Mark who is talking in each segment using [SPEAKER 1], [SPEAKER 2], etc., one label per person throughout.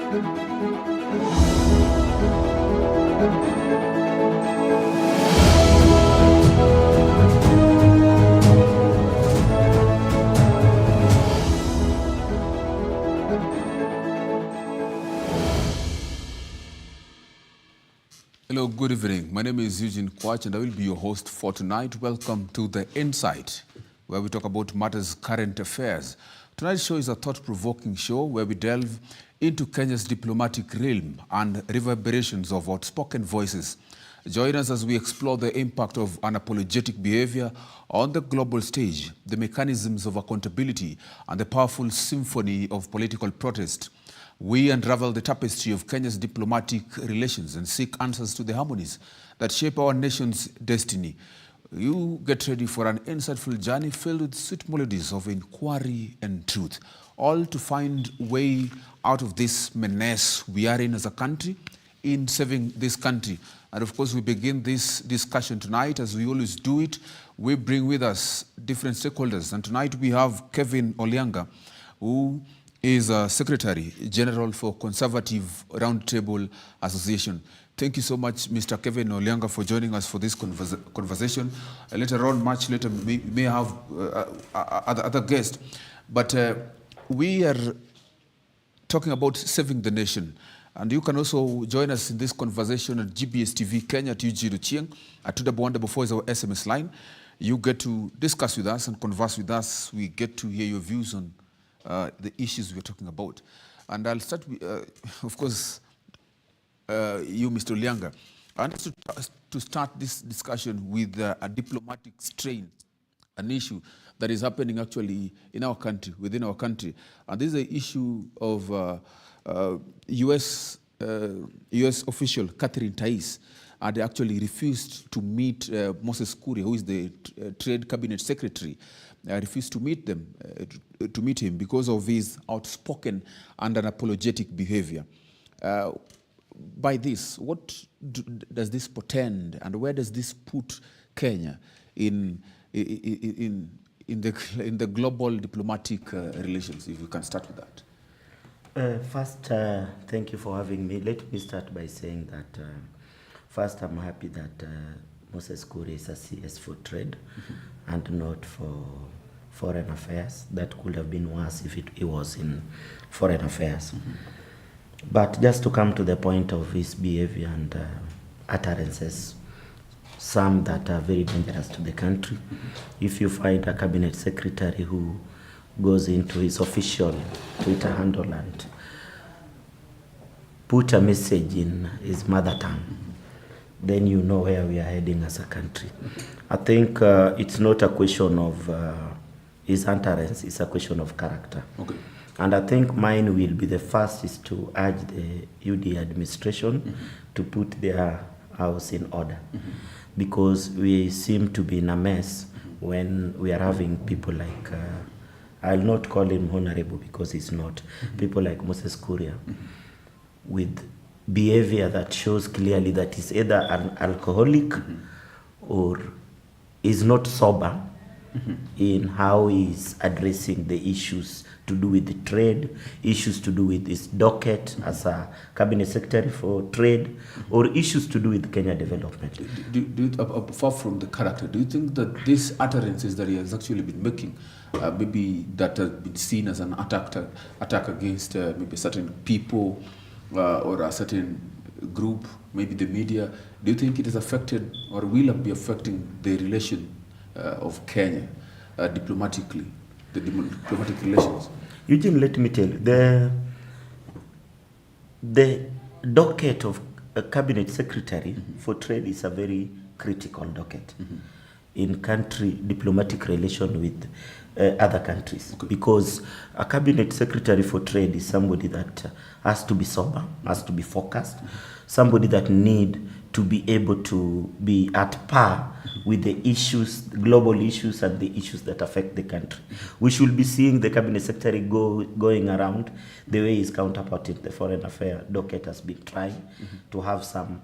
[SPEAKER 1] Hello, good evening. My name is Eugene Kwach and I will be your host for tonight. Welcome to The Insight, where we talk about matters current affairs. Tonight's show is a thought-provoking show where we delve into Kenya's diplomatic realm and reverberations of outspoken voices. Join us as we explore the impact of unapologetic behavior on the global stage, the mechanisms of accountability, and the powerful symphony of political protest. We unravel the tapestry of Kenya's diplomatic relations and seek answers to the harmonies that shape our nation's destiny. You get ready for an insightful journey filled with sweet melodies of inquiry and truth, all to find way out of this menace we are in as a country, in saving this country. And of course, we begin this discussion tonight, as we always do it. We bring with us different stakeholders. And tonight we have Kevin Olianga, who is Secretary General for Conservative Roundtable Association. Thank you so much, Mr. Kevin Olianga, for joining us for this conversation. Later on, much later, we may have other guests. But we are talking about saving the nation. And you can also join us in this conversation at GBS TV Kenya at UG Luchieng. At 2144 is our SMS line. You get to discuss with us and converse with us. We get to hear your views on the issues we're talking about. And I'll start with, of course, you, Mr. Olianga. I want to start this discussion with a diplomatic strain, an issue that is happening actually in our country, within our country. And this is the issue of US official Catherine Tai, and they actually refused to meet Moses Kuria, who is the Trade Cabinet Secretary. Refused to meet him because of his outspoken and unapologetic behavior. By this, what does this portend, and where does this put Kenya in the global diplomatic relations? If you can start with that.
[SPEAKER 2] First, thank you for having me. Let me start by saying that first, I'm happy that Moses Kuria is a CS for trade and not for foreign affairs. That could have been worse if it was in foreign affairs. But just to come to the point of his behavior and utterances, some that are very dangerous to the country. If you find a cabinet secretary who goes into his official Twitter handle and put a message in his mother tongue, then you know where we are heading as a country. I think it's not a question of his utterance, it's a question of character.
[SPEAKER 1] Okay.
[SPEAKER 2] And I think mine will be the first is to urge the UD administration to put their house in order, because we seem to be in a mess when we are having people like, I'll not call him honorable because he's not, people like Moses Kuria, with behavior that shows clearly that he's either an alcoholic or is not sober in how he's addressing the issues to do with the trade, issues to do with his docket as a cabinet secretary for trade, or issues to do with Kenya development.
[SPEAKER 1] Apart from the character, do you think that these utterances that he has actually been making, maybe that have been seen as an attack against maybe certain people or a certain group, maybe the media, do you think it has affected or will be affecting the relation of Kenya diplomatically, the diplomatic relations?
[SPEAKER 2] Eugene, let me tell you, the docket of a cabinet secretary for trade is a very critical docket in country diplomatic relation with other countries. Okay. Because a cabinet secretary for trade is somebody that has to be sober, has to be focused, somebody that need to be able to be at par with the issues, global issues and the issues that affect the country. We should be seeing the cabinet secretary going around the way his counterpart in the foreign affairs docket has been trying to have some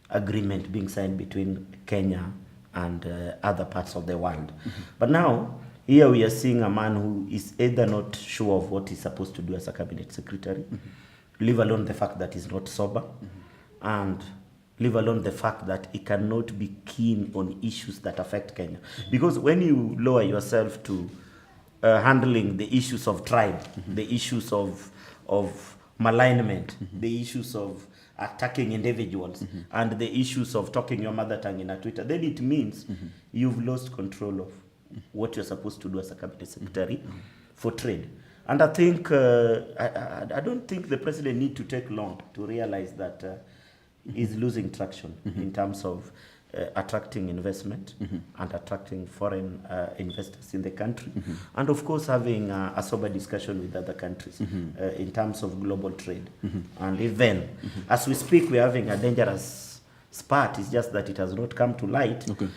[SPEAKER 2] agreement being signed between Kenya and other parts of the world. But now, here we are seeing a man who is either not sure of what he's supposed to do as a cabinet secretary, leave alone the fact that he's not sober, and leave alone the fact that he cannot be keen on issues that affect Kenya. Because when you lower yourself to handling the issues of tribe, the issues of malignment, the issues of attacking individuals, and the issues of talking your mother tongue in a Twitter, then it means you've lost control of what you're supposed to do as a cabinet secretary for trade. And I think, I don't think the president need to take long to realize that he's losing traction in terms of attracting investment and attracting foreign investors in the country, and of course having a sober discussion with other countries in terms of global trade. And even as we speak, we're having a dangerous spat. It's just that it has not come to light.
[SPEAKER 1] Okay.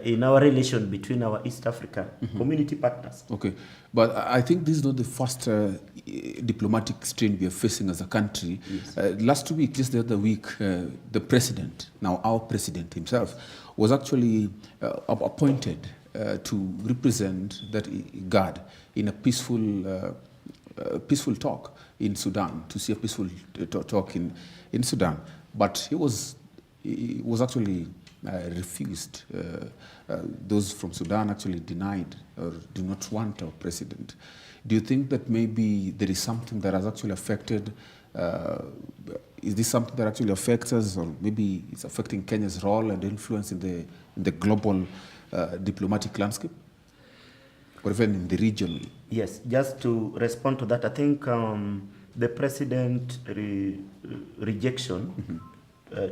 [SPEAKER 2] In our relation between our East Africa community partners.
[SPEAKER 1] Okay, but I think this is not the first diplomatic strain we are facing as a country.
[SPEAKER 2] Yes.
[SPEAKER 1] Last week, just the other week, the president, now our president himself, was actually appointed to represent that IGAD in a peaceful talk in Sudan, to see a peaceful talk in Sudan. But he was actually refused. Those from Sudan actually denied or do not want our president. Do you think that maybe there is something that has actually affected, is this something that actually affects us, or maybe it's affecting Kenya's role and influence in the global diplomatic landscape, or even in the region?
[SPEAKER 2] Yes, just to respond to that, I think the president rejection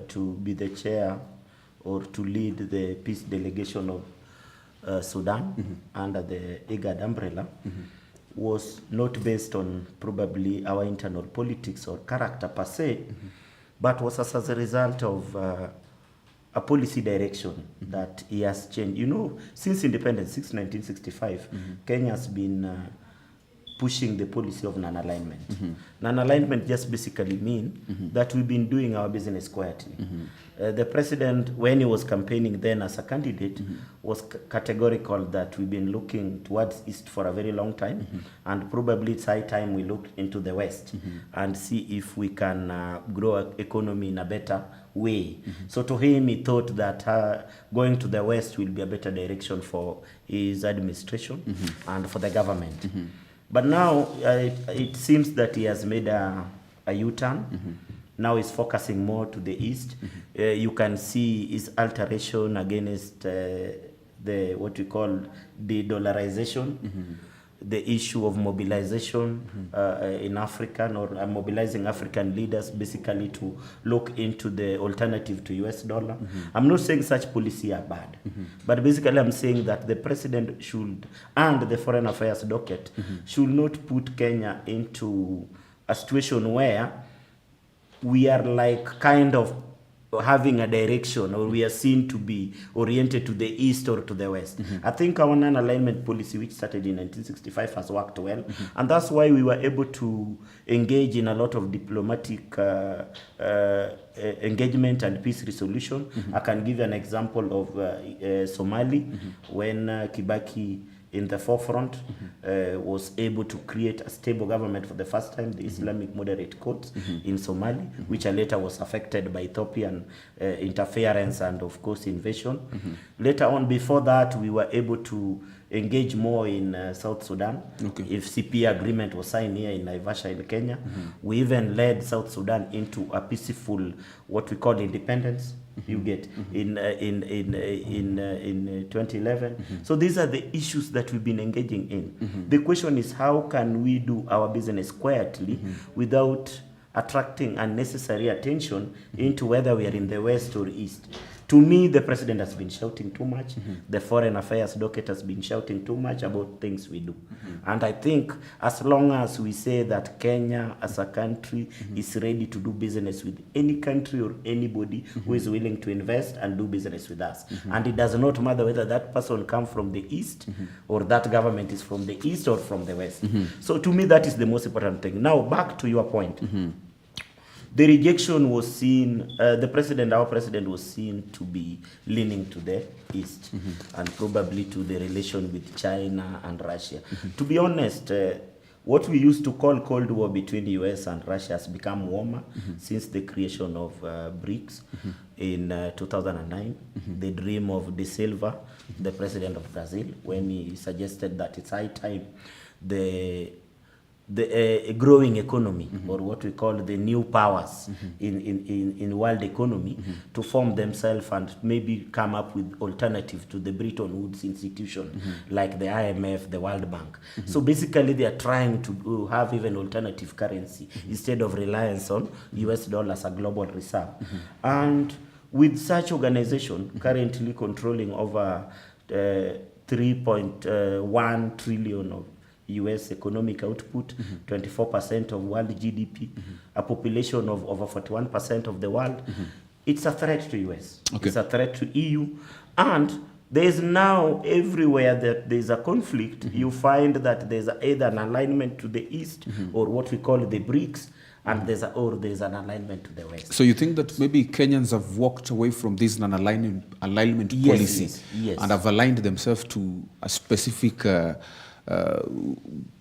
[SPEAKER 2] to be the chair or to lead the peace delegation of Sudan under the IGAD umbrella was not based on probably our internal politics or character per se, but was as a result of a policy direction that he has changed. You know, since independence, since 1965, Kenya has been pushing the policy of non-alignment. Non-alignment just basically mean that we've been doing our business quietly. The president, when he was campaigning then as a candidate, was categorical that we've been looking towards East for a very long time, and probably it's high time we look into the West and see if we can grow our economy in a better way. So to him, he thought that going to the West will be a better direction for his administration and for the government. But now it seems that he has made a U-turn. Now he's focusing more to the east. You can see his alteration against the what we call de-dollarization, the issue of mobilization in Africa, or mobilizing African leaders basically to look into the alternative to US dollar. I'm not saying such policy are bad, but basically I'm saying that the president should, and the foreign affairs docket, should not put Kenya into a situation where we are like kind of having a direction, or we are seen to be oriented to the east or to the west. I think our non-alignment policy, which started in 1965, has worked well, and that's why we were able to engage in a lot of diplomatic engagement and peace resolution. I can give you an example of Somali, when Kibaki in the forefront was able to create a stable government for the first time, the Islamic moderate courts in Somali, which later was affected by Ethiopian interference and of course invasion. Later on, before that, we were able to engage more in South Sudan. If CP agreement was signed here in Naivasha in Kenya, we even led South Sudan into a peaceful, what we call independence. You get in 2011. So these are the issues that we've been engaging in. The question is, how can we do our business quietly without attracting unnecessary attention into whether we are in the west or east? To me, the president has been shouting too much. The foreign affairs docket has been shouting too much about things we do. And I think as long as we say that Kenya as a country is ready to do business with any country or anybody who is willing to invest and do business with us. And it does not matter whether that person comes from the east or that government is from the east or from the west. So to me, that is the most important thing. Now, back to your point. The rejection was seen, our president was seen to be leaning to the east and probably to the relation with China and Russia. To be honest, what we used to call Cold War between US and Russia has become warmer since the creation of BRICS in 2009. The dream of De Silva, the president of Brazil, when he suggested that it's high time the growing economy, or what we call the new powers in world economy, to form themselves and maybe come up with alternative to the Bretton Woods institution, like the IMF, the World Bank. So basically they are trying to have even alternative currency instead of reliance on US dollars, a global reserve. And with such organization currently controlling over 3.1 trillion of US economic output, 24% of world GDP, a population of over 41% of the world, it's a threat to US.
[SPEAKER 1] Okay.
[SPEAKER 2] It's a threat to EU. And there is now everywhere that there is a conflict, you find that there's either an alignment to the East or what we call the BRICS, and there's an alignment to the West.
[SPEAKER 1] So you think that maybe Kenyans have walked away from this alignment
[SPEAKER 2] Yes,
[SPEAKER 1] policy
[SPEAKER 2] yes.
[SPEAKER 1] and have aligned themselves to a specific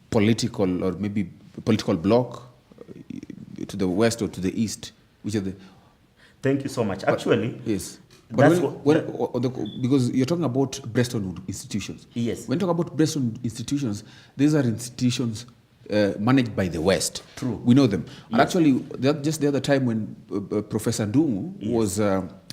[SPEAKER 1] political or maybe political bloc to the west or to the east, which are the...
[SPEAKER 2] Thank you so much. Actually,
[SPEAKER 1] Yes.
[SPEAKER 2] That's
[SPEAKER 1] Because you're talking about Bretton Woods institutions.
[SPEAKER 2] Yes.
[SPEAKER 1] When you talk about Bretton Woods institutions, these are institutions managed by the West.
[SPEAKER 2] True.
[SPEAKER 1] We know them. And actually, just the other time when Professor Ndung'u was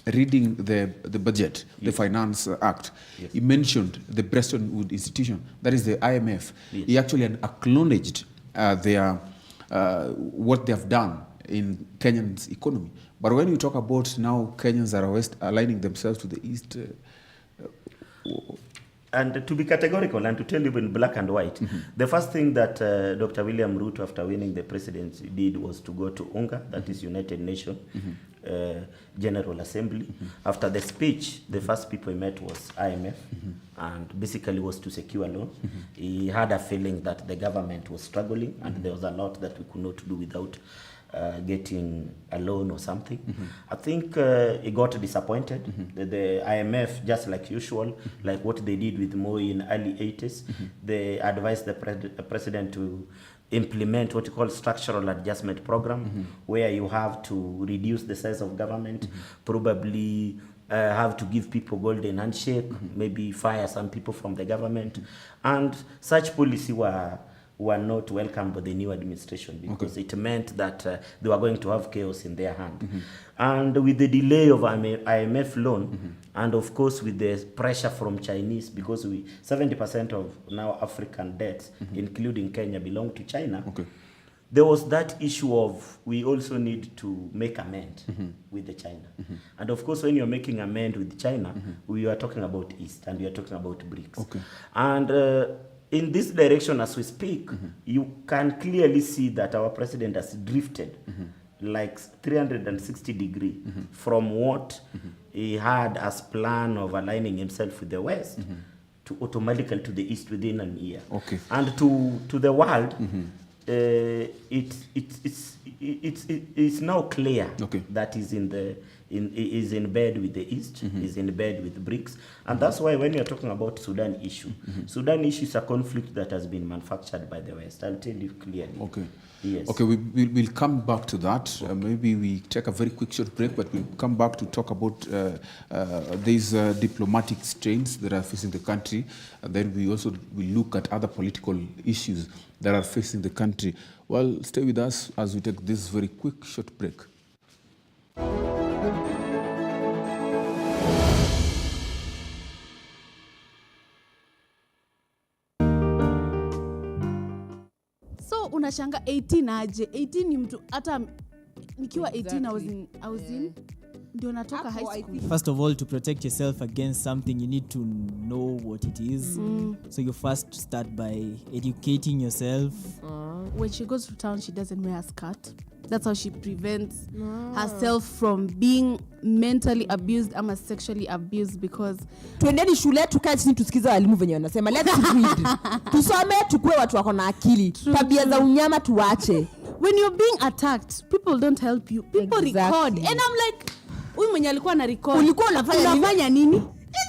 [SPEAKER 1] reading the budget, the Finance Act, he mentioned the Bretton Woods institution, that is the IMF. He actually acknowledged what they have done in Kenyan's economy. But when you talk about now Kenyans are west aligning themselves to the East...
[SPEAKER 2] and to be categorical and to tell you in black and white, the first thing that Dr. William Ruto, after winning the presidency, did was to go to UNGA, that is United Nations General Assembly. After the speech, the first people he met was IMF, and basically was to secure loan. He had a feeling that the government was struggling, and there was a lot that we could not do without getting a loan or something. I think he got disappointed. The IMF, just like usual, like what they did with Moi in early 80s, they advised the president to implement what you call structural adjustment program, where you have to reduce the size of government, probably have to give people golden handshake, maybe fire some people from the government. And such policy were not welcomed by the new administration, because it meant that they were going to have chaos in their hand. And with the delay of IMF loan, and of course with the pressure from Chinese, because 70% of now African debts, including Kenya, belong to China, there was that issue of we also need to make amend with the China. And of course, when you're making amend with China, we are talking about East, and we are talking about BRICS. And in this direction, as we speak, you can clearly see that our president has drifted like 360 degrees from what he had as plan of aligning himself with the West to automatically to the East within an year. And to the world, it's now clear that is is in bed with the East, is in bed with BRICS. And that's why when you're talking about Sudan issue, Sudan issue is a conflict that has been manufactured by the West. I'll tell you clearly. Yes.
[SPEAKER 1] We'll come back to that. Maybe we take a very quick short break, but we'll come back to talk about these diplomatic strains that are facing the country. And then we also will look at other political issues that are facing the country. Well, stay with us as we take this very quick short break.
[SPEAKER 3] So unashanga 18 aje? 18 ni mtu hata nikiwa 18 I was in ndio natoka high school.
[SPEAKER 4] First of all, to protect yourself against something, you need to know what it is. So you first start by educating yourself.
[SPEAKER 3] When she goes to town, she doesn't wear a skirt. That's how she prevents herself from being mentally abused ama sexually abused, because
[SPEAKER 5] tuendeni shule tukae chini tusikize walimu venye wanasema. Let's read. Tusome tukue watu wako na akili. Tabia za unyama tuache.
[SPEAKER 3] When you're being attacked, people don't help you. People record. And I'm like, huyu mwenye alikuwa na record.
[SPEAKER 5] Ulikuwa unafanya
[SPEAKER 3] nini?
[SPEAKER 5] Hizi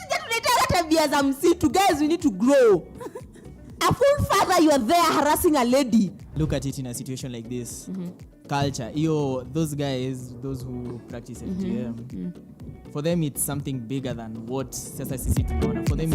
[SPEAKER 5] tunaleta tabia za msitu. Guys, we need to grow. A full father, you are there harassing a lady.
[SPEAKER 4] Look at it in a situation like this. Culture. Those guys, those who practice FGM, for them it's something bigger than what sasa sisi tunaona. For them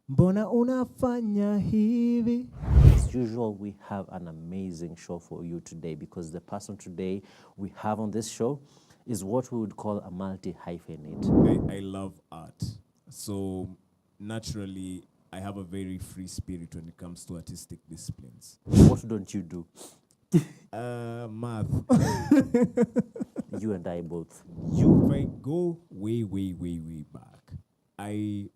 [SPEAKER 6] Mbona unafanya hivi?
[SPEAKER 7] As usual, we have an amazing show for you today because the person today we have on this show is what we would call a multi-hyphenate.
[SPEAKER 6] I love art. So naturally, I have a very free spirit when it comes to artistic disciplines.
[SPEAKER 7] What don't you do?
[SPEAKER 6] Math.
[SPEAKER 7] You and I both.
[SPEAKER 6] If I go way back, I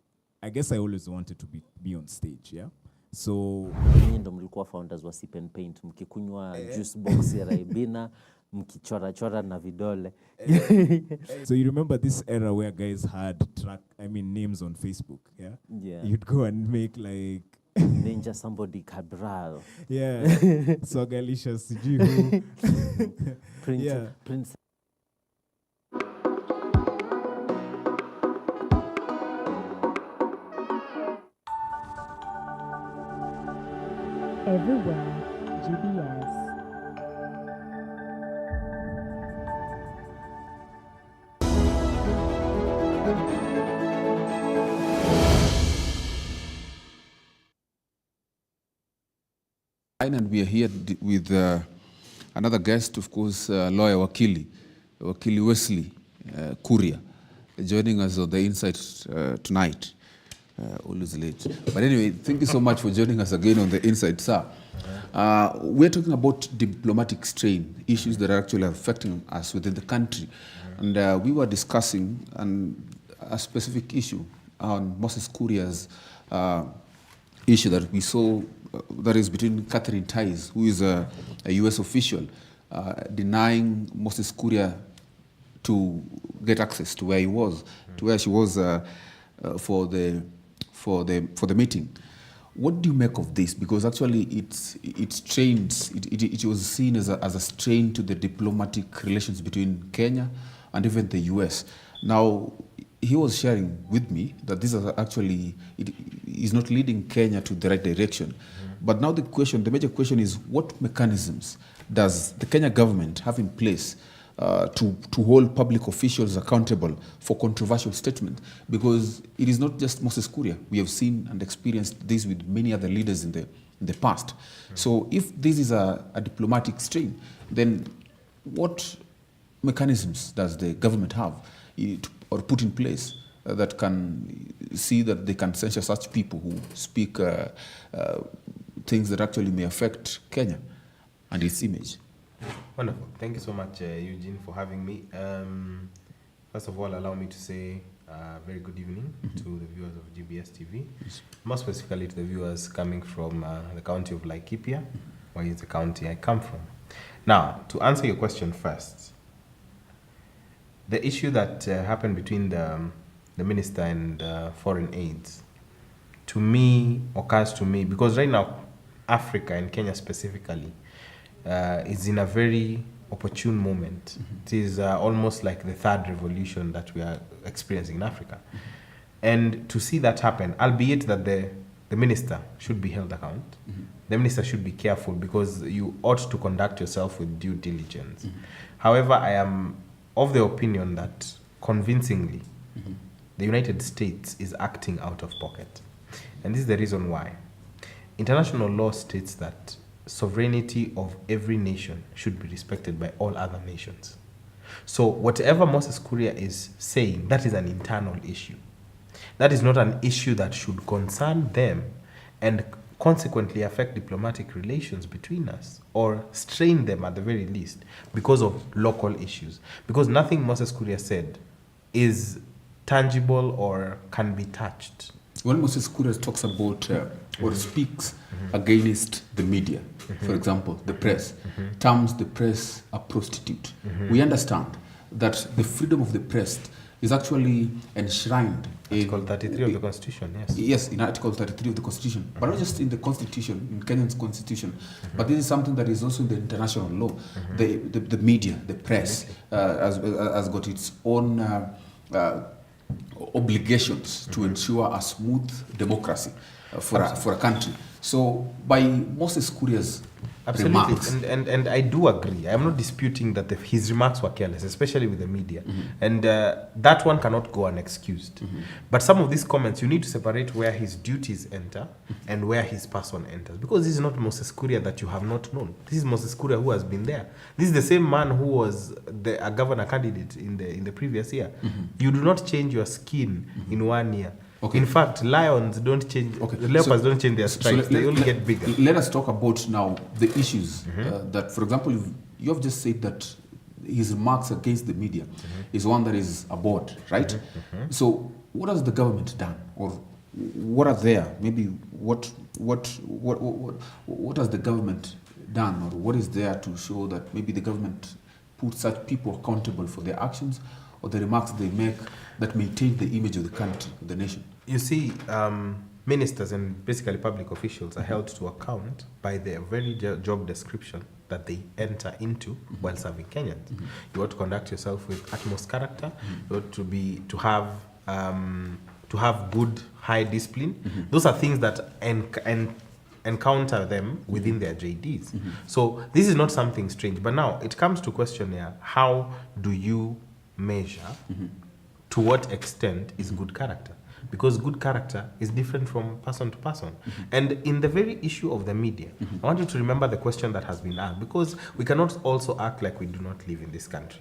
[SPEAKER 6] guess I always wanted to be on stage, yeah? So
[SPEAKER 7] Nyinyi ndo mlikuwa founders wa Sip and Paint, mkikunywa juice box ya Raibina, mkichora na vidole.
[SPEAKER 6] So you remember this era where guys had names on Facebook, yeah?
[SPEAKER 7] Yeah.
[SPEAKER 6] You'd go and make like
[SPEAKER 7] Ninja somebody Cabral.
[SPEAKER 6] yeah, Swagalicious, sijui who.
[SPEAKER 7] Prince.
[SPEAKER 8] Everywhere GBS.
[SPEAKER 1] And we are here with another guest, of course, lawyer Wakili Wesley Kuria, joining us on the Insight tonight. Always late. But anyway, thank you so much for joining us again on the Insight, sir. We're talking about diplomatic strain, issues that are actually affecting us within the country. And we were discussing a specific issue on Moses Kuria's issue that we saw that is between Catherine Tais, who is a US official, denying Moses Kuria to get access to where he was, to where she was for the meeting. What do you make of this? Because actually it was seen as a strain to the diplomatic relations between Kenya and even the US. Now, he was sharing with me that this is actually, it is not leading Kenya to the right direction. But now the major question is, what mechanisms does the Kenya government have in place to hold public officials accountable for controversial statements? Because it is not just Moses Kuria. We have seen and experienced this with many other leaders in the past. So if this is a diplomatic strain, then what mechanisms does the government have or put in place that can see that they can censure such people who speak things that actually may affect Kenya and its image?
[SPEAKER 9] Wonderful. Thank you so much, Eugene, for having me. First of all, allow me to say very good evening to the viewers of GBS TV, more specifically to the viewers coming from the county of Laikipia, where is the county I come from. Now, to answer your question first, the issue that happened between the minister and foreign aids, to me, occurs to me, because right now, Africa and Kenya specifically, is in a very opportune moment. It is almost like the third revolution that we are experiencing in Africa. And to see that happen, albeit that the minister should be held account, the minister should be careful because you ought to conduct yourself with due diligence. However, I am of the opinion that convincingly, the United States is acting out of pocket. And this is the reason why. International law states that sovereignty of every nation should be respected by all other nations. So whatever Moses Kuria is saying, that is an internal issue. That is not an issue that should concern them and consequently affect diplomatic relations between us or strain them at the very least because of local issues. Because nothing Moses Kuria said is tangible or can be touched.
[SPEAKER 1] When Moses Kuria talks about or speaks against the media, for example, the press, terms the press a prostitute, we understand that the freedom of the press is actually enshrined
[SPEAKER 9] Article 33 of the Constitution, yes.
[SPEAKER 1] Yes, in Article 33 of the Constitution, but not just in the Constitution, in Kenyan's Constitution, but this is something that is also in the international law. The media, the press, has got its own obligations to ensure a smooth democracy for a country. So, by Moses Kuria's remarks,
[SPEAKER 9] and I do agree. I'm not disputing that his remarks were careless, especially with the media, and that one cannot go unexcused. But some of these comments, you need to separate where his duties enter and where his person enters, because this is not Moses Kuria that you have not known. This is Moses Kuria who has been there. This is the same man who was a governor candidate in the previous year. You do not change your skin in 1 year.
[SPEAKER 1] Okay.
[SPEAKER 9] In fact, lions don't change.
[SPEAKER 1] Okay.
[SPEAKER 9] The leopards don't change their stripes. They only get bigger.
[SPEAKER 1] Let us talk about now the issues that, for example, you have just said that his remarks against the media is one that is abhorred, right? So, what has the government done, or what are there? Maybe what has the government done, or what is there to show that maybe the government put such people accountable for their actions or the remarks they make that may change the image of the country, the nation?
[SPEAKER 9] You see, ministers and basically public officials are held to account by their very job description that they enter into while serving Kenyans. You ought to conduct yourself with utmost character. You ought to have good, high discipline. Those are things that encounter them within their JDs. So this is not something strange. But now it comes to question here: how do you measure to what extent is good character? Because good character is different from person to person. And in the very issue of the media, I want you to remember the question that has been asked, because we cannot also act like we do not live in this country.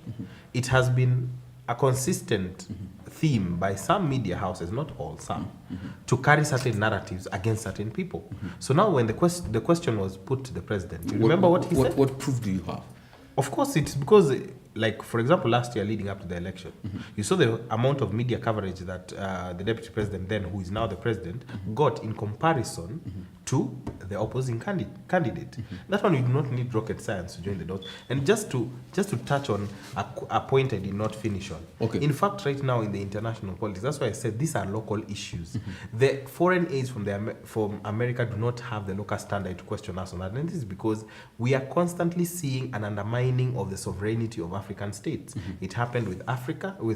[SPEAKER 9] It has been a consistent theme by some media houses, not all, some, to carry certain narratives against certain people. So now when the question was put to the president, you remember what he said?
[SPEAKER 1] What proof do you have?
[SPEAKER 9] Of course, it's because, like, for example, last year leading up to the election, you saw the amount of media coverage that the deputy president then, who is now the president, got in comparison to the opposing candidate. That one, you do not need rocket science to join the dots. And just to touch on a point I did not finish on.
[SPEAKER 1] Okay.
[SPEAKER 9] In fact, right now in the international politics, that's why I said these are local issues. The foreign aids from America do not have the local standard to question us on that. And this is because we are constantly seeing an undermining of the sovereignty of African states. It happened with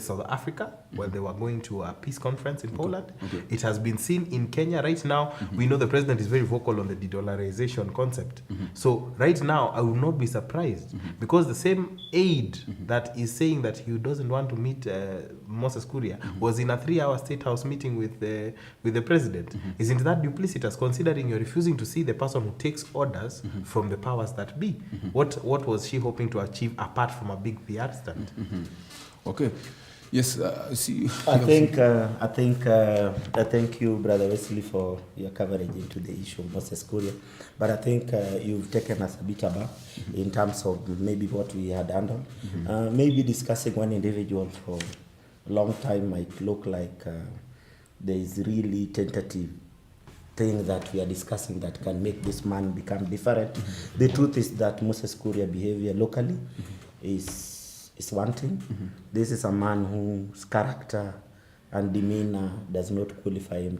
[SPEAKER 9] South Africa, where they were going to a peace conference in Poland. It has been seen in Kenya right now. We know the president is very vocal on the de-dollarization concept. So right now, I will not be surprised, because the same aide that is saying that he doesn't want to meet Moses Kuria was in a 3-hour State House meeting with the president. Isn't that duplicitous, considering you're refusing to see the person who takes orders from the powers that be? What was she hoping to achieve apart from a big PR stunt?
[SPEAKER 1] Okay. Yes, see.
[SPEAKER 2] I thank you, Brother Wesley, for your coverage into the issue of Moses Kuria. But I think you've taken us a bit aback in terms of maybe what we had handled. Maybe discussing one individual for a long time might look like there is really tentative thing that we are discussing that can make this man become different. The truth is that Moses Kuria behavior locally is wanting. This is a man whose character and demeanor does not qualify him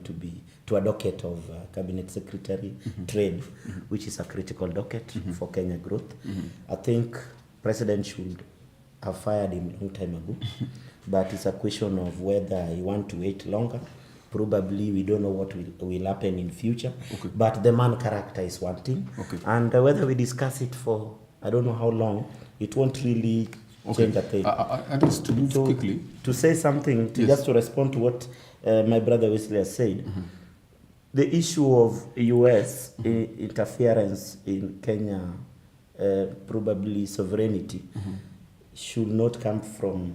[SPEAKER 2] to a docket of Cabinet Secretary Trade, which is a critical docket for Kenya growth. I think President should have fired him a long time ago, but it's a question of whether he want to wait longer. Probably we don't know what will happen in future, but the man character is wanting. And whether we discuss it for I don't know how long, it won't really change a thing.
[SPEAKER 1] And just to move quickly.
[SPEAKER 2] To say something, just to respond to what my brother Wesley has said, the issue of US interference in Kenya, probably sovereignty, should not come from,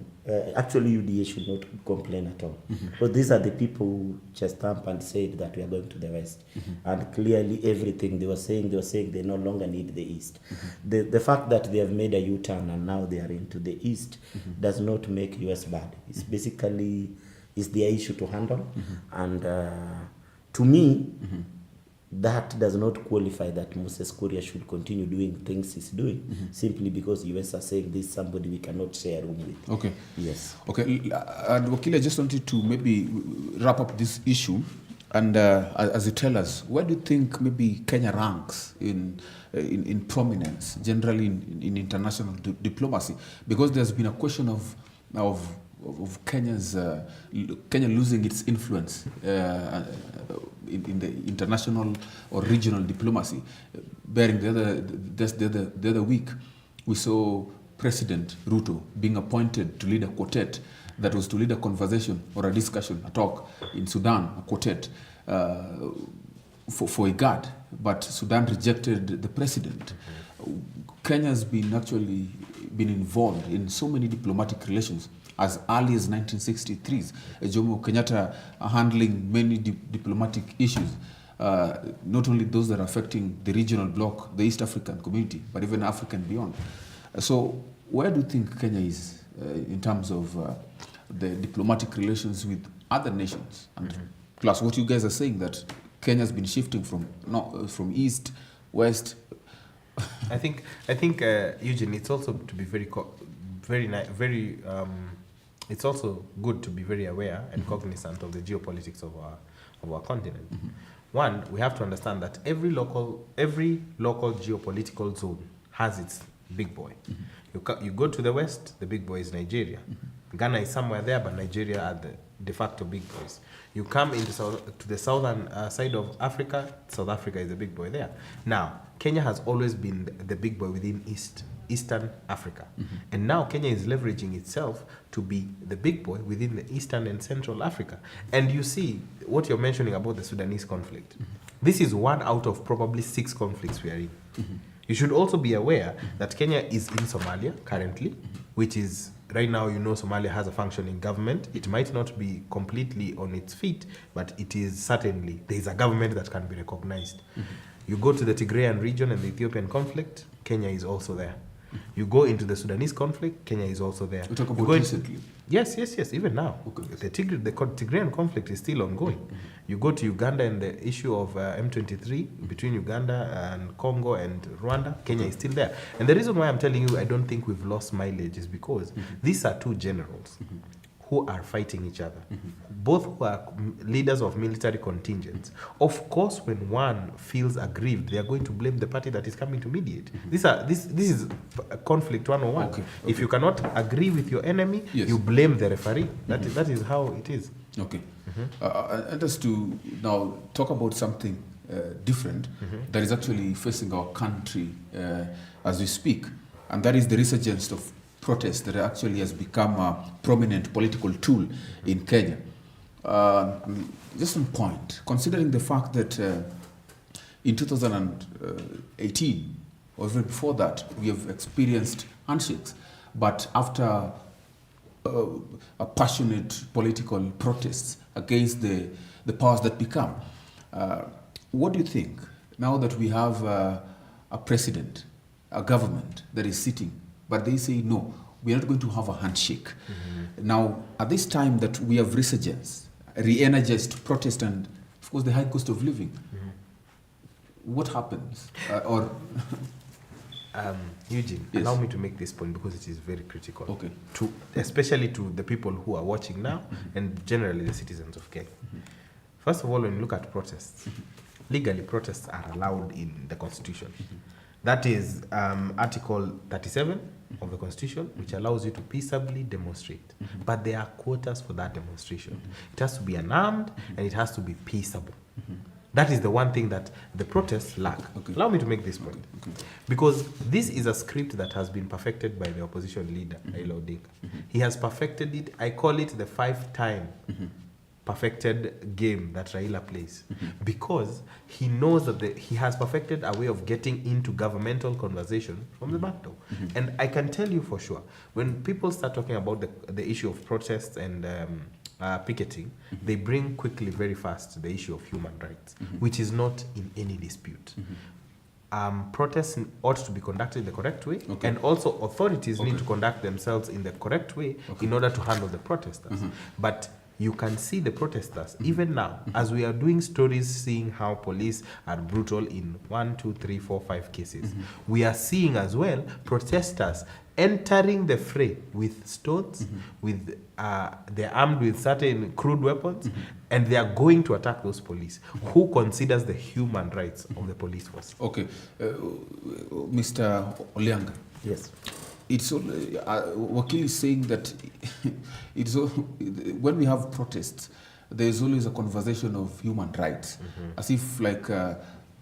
[SPEAKER 2] actually UDA should not complain at all. But these are the people who just stamp and said that we are going to the West. And clearly everything they were saying they no longer need the East. The fact that they have made a U-turn and now they are into the East does not make US bad. It's basically, it's their issue to handle. And to me, that does not qualify that Moses Kuria should continue doing things he's doing simply because US are saying this is somebody we cannot share a room with.
[SPEAKER 1] Okay.
[SPEAKER 2] Yes.
[SPEAKER 1] Okay. And Wakili, I just wanted to maybe wrap up this issue. And as you tell us, where do you think maybe Kenya ranks in prominence, generally in international diplomacy? Because there's been a question of Kenya's Kenya losing its influence in the international or regional diplomacy. Bearing the other week, we saw President Ruto being appointed to lead a quartet that was to lead a conversation or a discussion, a talk in Sudan, a quartet for IGAD, but Sudan rejected the president. Kenya's been involved in so many diplomatic relations as early as 1963. Jomo Kenyatta handling many diplomatic issues, not only those that are affecting the regional bloc, the East African community, but even Africa and beyond. So where do you think Kenya is in terms of the diplomatic relations with other nations? And plus what you guys are saying, that Kenya's been shifting from east, west.
[SPEAKER 9] I think Eugene, it's also to be it's also good to be very aware and cognizant of the geopolitics of our continent. One, we have to understand that every local geopolitical zone has its big boy. You go to the west, the big boy is Nigeria. Ghana is somewhere there, but Nigeria are the de facto big boys. You come into to the southern side of Africa, South Africa is the big boy there. Now, Kenya has always been the big boy within Eastern Africa. And now Kenya is leveraging itself to be the big boy within the Eastern and Central Africa. And you see what you're mentioning about the Sudanese conflict. This is one out of probably 6 conflicts we are in. You should also be aware that Kenya is in Somalia currently, which is, right now, Somalia has a functioning government. It might not be completely on its feet, but it is certainly, there is a government that can be recognized. You go to the Tigrayan region and the Ethiopian conflict, Kenya is also there. You go into the Sudanese conflict, Kenya is also there.
[SPEAKER 1] We talk about recently.
[SPEAKER 9] Yes, even now.
[SPEAKER 1] Okay.
[SPEAKER 9] The Tigrayan conflict is still ongoing. You go to Uganda and the issue of M23 between Uganda and Congo and Rwanda, Kenya is still there. And the reason why I'm telling you I don't think we've lost mileage is because these are 2 generals who are fighting each other. Both who are leaders of military contingents. Of course, when one feels aggrieved, they are going to blame the party that is coming to mediate. This is a conflict 101. Okay. If you cannot agree with your enemy, you blame the referee. That is how it is.
[SPEAKER 1] Okay. And just to now talk about something different that is actually facing our country as we speak, and that is the resurgence of protest that actually has become a prominent political tool in Kenya. Just on point, considering the fact that in 2018, or even before that, we have experienced handshakes, but after a passionate political protests against the powers that become. What do you think, now that we have a president, a government that is sitting, but they say, no, we are not going to have a handshake. Now, at this time that we have resurgence, re-energized protest, and of course the high cost of living, what happens?
[SPEAKER 9] Eugene, allow me to make this point because it is very critical.
[SPEAKER 1] Okay.
[SPEAKER 9] Especially to the people who are watching now and generally the citizens of Kenya. First of all, when you look at protests, legally protests are allowed in the Constitution. That is Article 37 of the Constitution, which allows you to peaceably demonstrate. But there are quotas for that demonstration. It has to be unarmed and it has to be peaceable. That is the one thing that the protests lack. Okay. Allow me to make this point. Because this is a script that has been perfected by the opposition leader, Raila Odinga. He has perfected it. I call it the 5-time perfected game that Raila plays. Because he knows that he has perfected a way of getting into governmental conversation from the back door. And I can tell you for sure, when people start talking about the issue of protests and picketing, they bring quickly, very fast, the issue of human rights, which is not in any dispute. Protests ought to be conducted the correct way, and also authorities need to conduct themselves in the correct way in order to handle the protesters. But you can see the protesters even now, as we are doing stories, seeing how police are brutal in 1, 2, 3, 4, 5 cases. We are seeing as well protesters entering the fray with stones, with they're armed with certain crude weapons, and they are going to attack those police. Who considers the human rights of the police force?
[SPEAKER 1] Okay, Mr. Olianga.
[SPEAKER 2] Yes.
[SPEAKER 1] It's Wakil is saying that it's when we have protests, there is always a conversation of human rights, as if like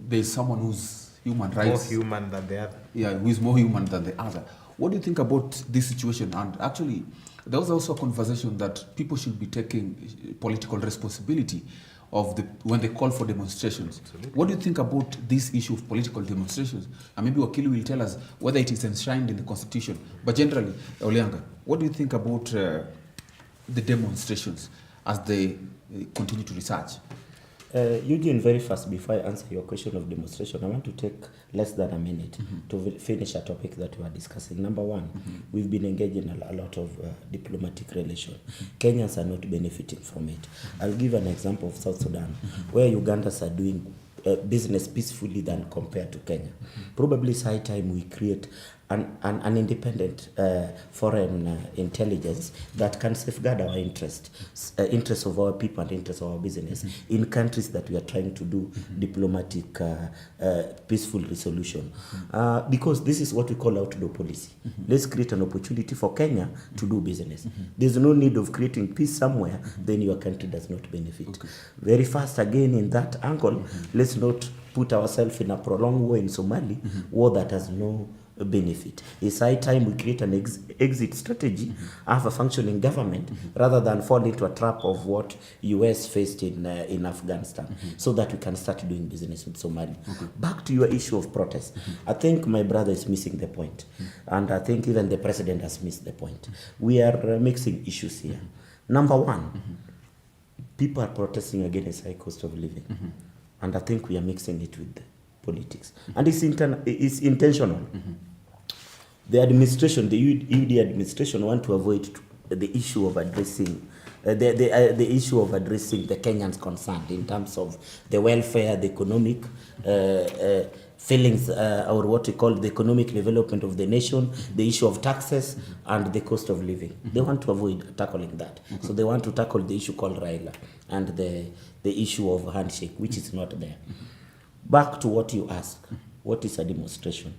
[SPEAKER 1] there's someone whose human rights
[SPEAKER 9] more human than the other.
[SPEAKER 1] Yeah, who is more human than the other. What do you think about this situation? And actually, there was also a conversation that people should be taking political responsibility of when they call for demonstrations. Absolutely. What do you think about this issue of political demonstrations? And maybe Wakili will tell us whether it is enshrined in the Constitution. But generally, Olianga, what do you think about the demonstrations as they continue to research?
[SPEAKER 2] Eugene, very fast, before I answer your question of demonstration, I want to take less than a minute to finish a topic that we are discussing. Number one, we've been engaged in a lot of diplomatic relations. Kenyans are not benefiting from it. I'll give an example of South Sudan, where Ugandans are doing business peacefully than compared to Kenya. Probably it's high time we create an independent foreign intelligence that can safeguard our interests of our people and interests of our business in countries that we are trying to do diplomatic peaceful resolution. Because this is what we call outdoor policy. Let's create an opportunity for Kenya to do business. There's no need of creating peace somewhere, then your country does not benefit. Okay. Very fast again in that angle, let's not put ourselves in a prolonged war in Somalia, war that has no benefit. It's high time we create an exit strategy, have a functioning government, rather than fall into a trap of what US faced in Afghanistan, so that we can start doing business with Somalia. Back to your issue of protest. I think my brother is missing the point, and I think even the president has missed the point. We are mixing issues here. Number one, people are protesting against high cost of living, and I think we are mixing it with politics, and it's intentional. The administration, the UD administration, want to avoid the issue of addressing the issue of addressing the Kenyans concerned in terms of the welfare, the economic feelings, or what we call the economic development of the nation, the issue of taxes, and the cost of living. They want to avoid tackling that. So they want to tackle the issue called Raila and the issue of handshake, which is not there. Back to what you asked, what is a demonstration?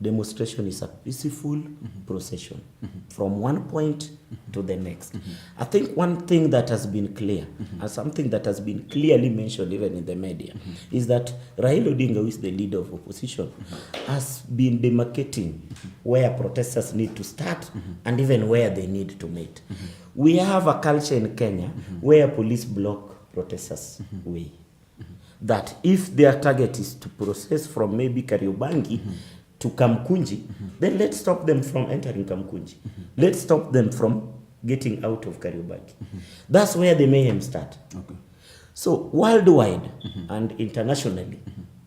[SPEAKER 2] Demonstration is a peaceful procession from one point to the next. I think one thing that has been clear, and something that has been clearly mentioned even in the media, is that Raila Odinga, who is the leader of opposition, has been demarcating where protesters need to start and even where they need to meet. We have a culture in Kenya where police block protesters' way. That if their target is to process from maybe Kariobangi to Kamkunji, then let's stop them from entering Kamkunji. Let's stop them from getting out of Kariobangi. That's where the mayhem starts. Okay. So worldwide and internationally,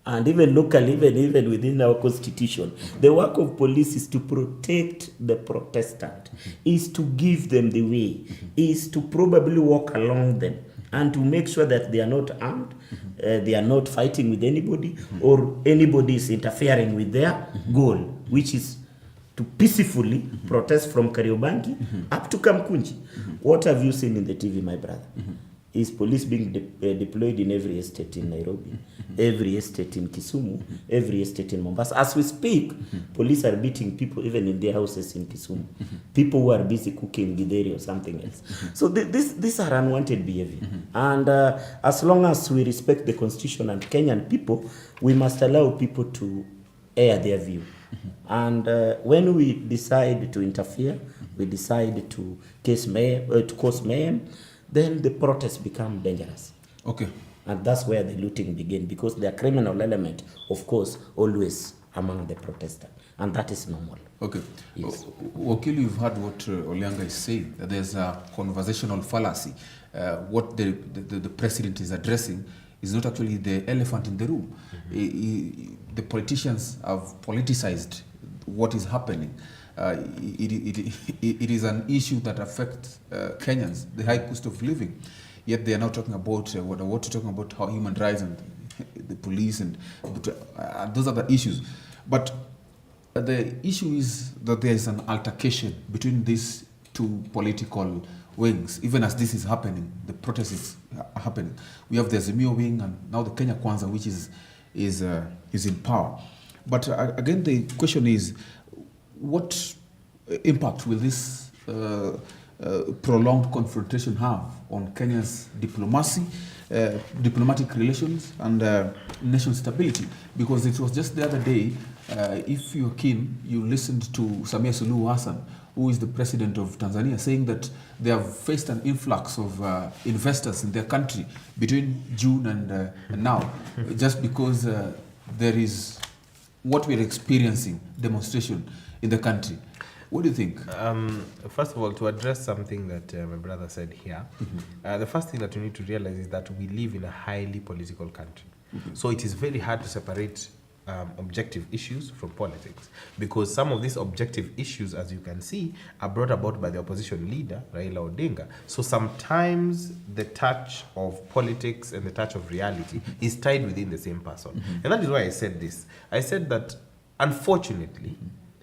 [SPEAKER 2] and even locally, even within our constitution, the work of police is to protect the protestant, is to give them the way, is to probably walk along them, and to make sure that they are not armed, they are not fighting with anybody, or anybody is interfering with their goal, which is to peacefully protest from Kariobangi up to Kamkunji. What have you seen in the TV, my brother? Is police being deployed in every estate in Nairobi, every estate in Kisumu, every estate in Mombasa? As we speak, police are beating people even in their houses in Kisumu. People who are busy cooking githeri or something else. So these are unwanted behavior. And as long as we respect the constitution and Kenyan people, we must allow people to air their view. And when we decide to interfere, we decide to cause mayhem, then the protests become dangerous.
[SPEAKER 1] Okay.
[SPEAKER 2] And that's where the looting begins, because the criminal element, of course, always among the protesters. And that is normal.
[SPEAKER 1] Okay.
[SPEAKER 2] Yes.
[SPEAKER 1] Wakili, you've heard what Olianga is saying, that there's a conversational fallacy. What the president is addressing is not actually the elephant in the room. The politicians have politicized what is happening. it is an issue that affects Kenyans, the high cost of living. Yet they are now talking about what you're talking about, how human rights and the police and those are the issues. But the issue is that there is an altercation between these two political wings. Even as this is happening, the protest is happening. We have the Azimio wing and now the Kenya Kwanza, which is in power. But again, the question is, what impact will this prolonged confrontation have on Kenya's diplomacy, diplomatic relations, and nation stability? Because it was just the other day, if you're keen, you listened to Samia Suluhu Hassan, who is the president of Tanzania, saying that they have faced an influx of investors in their country between June and now, just because there is what we're experiencing, demonstration in the country. What do you think?
[SPEAKER 9] First of all, to address something that my brother said here, the first thing that you need to realize is that we live in a highly political country. So it is very hard to separate objective issues from politics, because some of these objective issues, as you can see, are brought about by the opposition leader, Raila Odinga. So sometimes the touch of politics and the touch of reality is tied within the same person. And that is why I said this. I said that, unfortunately,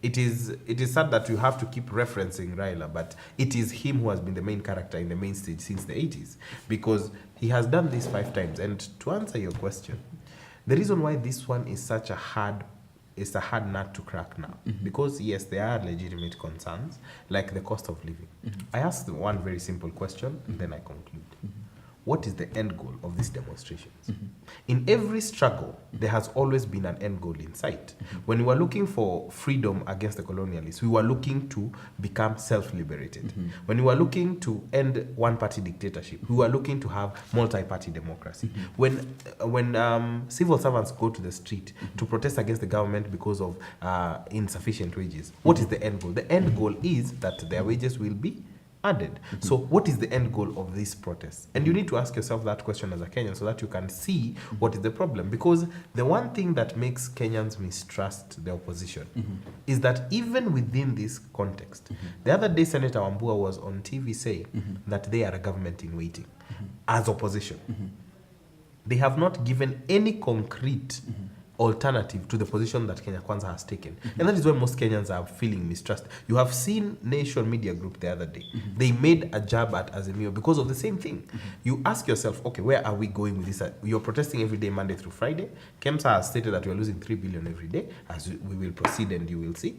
[SPEAKER 9] it is sad that you have to keep referencing Raila, but it is him who has been the main character in the main stage since the 80s, because he has done this 5 times. And to answer your question, the reason why this one is such a hard nut to crack now, because yes, there are legitimate concerns like the cost of living. I asked one very simple question, and then I conclude. What is the end goal of these demonstrations? In every struggle, there has always been an end goal in sight. When we were looking for freedom against the colonialists, we were looking to become self-liberated. When we were looking to end one-party dictatorship, we were looking to have multi-party democracy. When civil servants go to the street to protest against the government because of insufficient wages, what is the end goal? The end goal is that their wages will be added. So what is the end goal of this protest? And you need to ask yourself that question as a Kenyan so that you can see what is the problem. Because the one thing that makes Kenyans mistrust the opposition is that even within this context, the other day Senator Wambua was on TV saying that they are a government in waiting as opposition. They have not given any concrete alternative to the position that Kenya Kwanza has taken. And that is why most Kenyans are feeling mistrust. You have seen Nation Media Group the other day. They made a jab at Azimio because of the same thing. You ask yourself, okay, where are we going with this? You're protesting every day, Monday through Friday. KEMSA has stated that we are losing 3 billion every day, as we will proceed and you will see.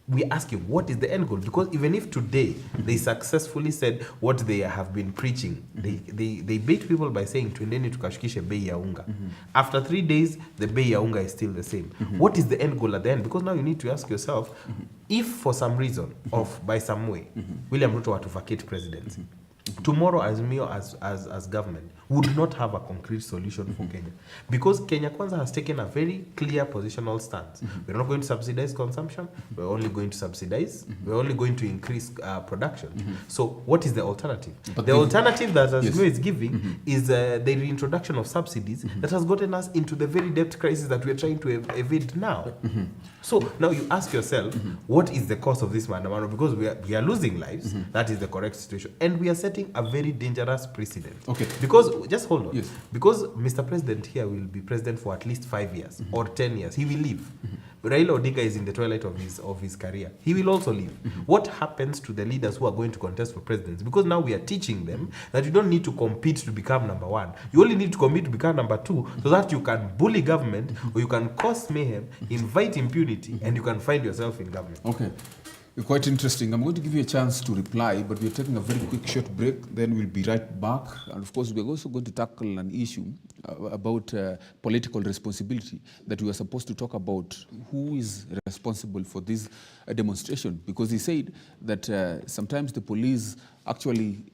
[SPEAKER 9] We ask you, what is the end goal? Because even if today they successfully said what they have been preaching, they bait people by saying, twendeni tukashikishe bei ya unga. After 3 days, the bei ya unga is still the same. What is the end goal at the end? Because now you need to ask yourself, if for some reason, by some way, William Ruto were to vacate presidency, tomorrow Azimio as government would not have a concrete solution for Kenya. Because Kenya Kwanza has taken a very clear positional stance. We're not going to subsidize consumption, we're only going to subsidize, we're only going to increase production. So what is the alternative? But the alternative that Azimio is giving is the reintroduction of subsidies that has gotten us into the very debt crisis that we're trying to evade now. So now you ask yourself, what is the cause of this maandamano? Because we are losing lives, that is the correct situation. And we are setting a very dangerous precedent.
[SPEAKER 1] Okay.
[SPEAKER 9] Because, just hold on.
[SPEAKER 1] Yes.
[SPEAKER 9] Because Mr. President here will be president for at least 5 years or 10 years. He will leave. Raila Odinga is in the twilight of his career. He will also leave. What happens to the leaders who are going to contest for presidency? Because now we are teaching them that you don't need to compete to become number 1. You only need to compete to become number 2 so that you can bully government or you can cause mayhem, invite impunity, and you can find yourself in government.
[SPEAKER 1] Okay. Quite interesting. I'm going to give you a chance to reply, but we're taking a very quick short break. Then we'll be right back. And of course, we're also going to tackle an issue about political responsibility that we are supposed to talk about. Who is responsible for this demonstration? Because he said that sometimes the police actually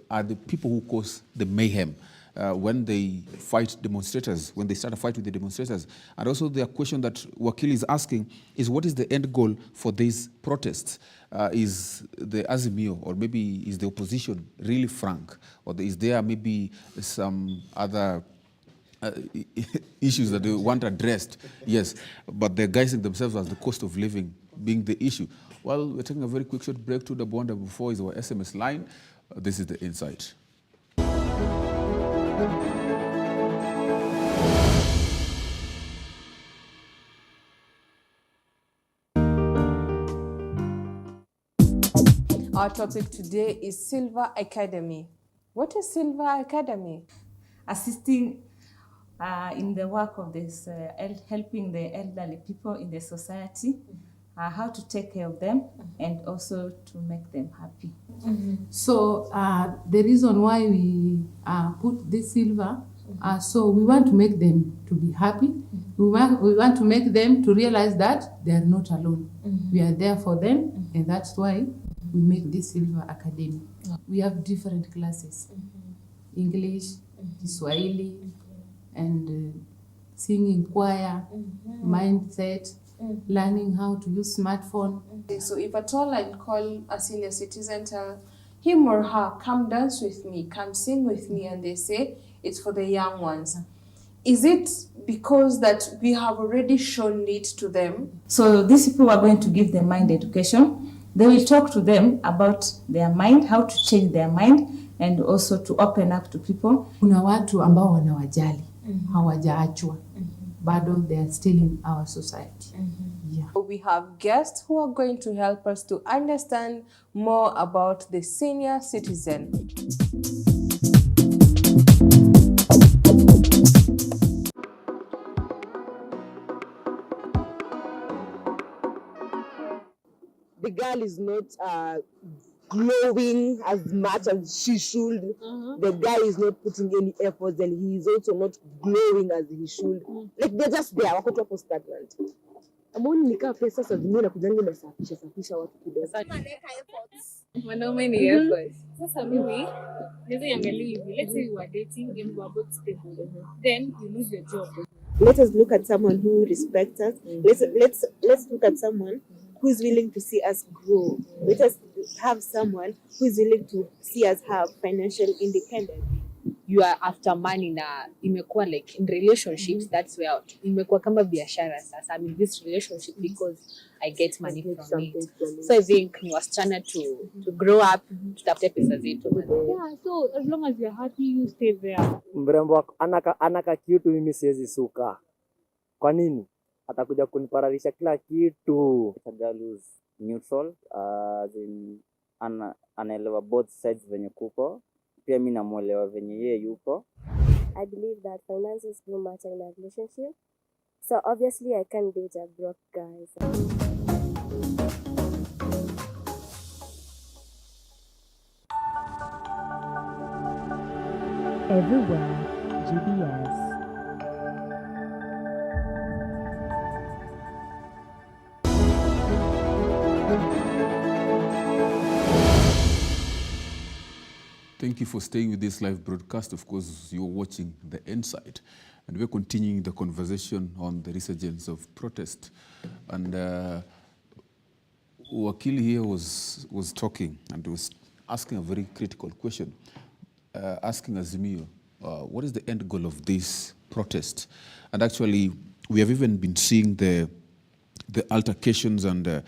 [SPEAKER 1] are the people who cause the mayhem. When they fight demonstrators, when they start a fight with the demonstrators. And also the question that Wakili is asking is, what is the end goal for these protests? Is the Azimio or maybe is the opposition really frank? Or is there maybe some other issues that they want addressed, yes, but they're guising themselves as the cost of living being the issue. Well, we're taking a very quick short break. 2144 is our SMS line. This is The Insight.
[SPEAKER 10] Our topic today is Silver Academy. What is Silver Academy?
[SPEAKER 8] Assisting in the work of this, helping the elderly people in the society, how to take care of them, and also to make them happy.
[SPEAKER 11] So the reason why we put this silver, so we want to make them to be happy. We want to make them to realize that they are not alone. We are there for them, and that's why we make this Silver Academy. We have different classes: English, Kiswahili, and singing choir, mindset, learning how to use smartphone.
[SPEAKER 10] So if at all I'd call a senior citizen, tell him or her, come dance with me, come sing with me, and they say it's for the young ones. Is it because that we have already shown it to them?
[SPEAKER 8] So these people are going to give them mind education. They will talk to them about their mind, how to change their mind, and also to open up to people.
[SPEAKER 11] Kuna watu ambao wanawajali, hawajaachwa, bado they are still in our society. Yeah.
[SPEAKER 10] We have guests who are going to help us to understand more about the senior citizen.
[SPEAKER 5] The girl is not glowing as much as she should. The guy is not putting any efforts, and he is also not glowing as he should. Like they're just there, wako tu hapo stagnant. Amoni nikaa pesa sasa zingine na kujanga nasafisha watu kidogo.
[SPEAKER 10] Mwanaume ni effort.
[SPEAKER 12] Sasa mimi naweza iangalia hivi, let's say you are dating and you are both stable, then you lose your job.
[SPEAKER 13] Let us look at someone who respects us. Let's look at someone who is willing to see us grow. Let us have someone who is willing to see us have financial independence.
[SPEAKER 14] You are after money na imekuwa like in relationships, that's where imekuwa kama biashara sasa. I'm in this relationship because I get money from it. So I think ni wasichana to grow up, tutafute pesa zetu.
[SPEAKER 12] Yeah, so as long as you're happy, you stay there.
[SPEAKER 15] Mrembo anaka kitu, mimi siwezi suka. Kwa nini? Atakuja kunipararisha kila kitu. Girl is neutral, anaelewa both sides venye kuko. Pia mimi namuelewa venye yeye yuko.
[SPEAKER 16] I believe that finances do matter in a relationship. So obviously I can't date a broke guy.
[SPEAKER 8] Everywhere, GBS.
[SPEAKER 1] Thank you for staying with this live broadcast. Of course, you're watching The Insight, and we're continuing the conversation on the resurgence of protest. And Wakili here was talking and was asking a very critical question, asking Azimio, what is the end goal of this protest? And actually, we have even been seeing the altercations and a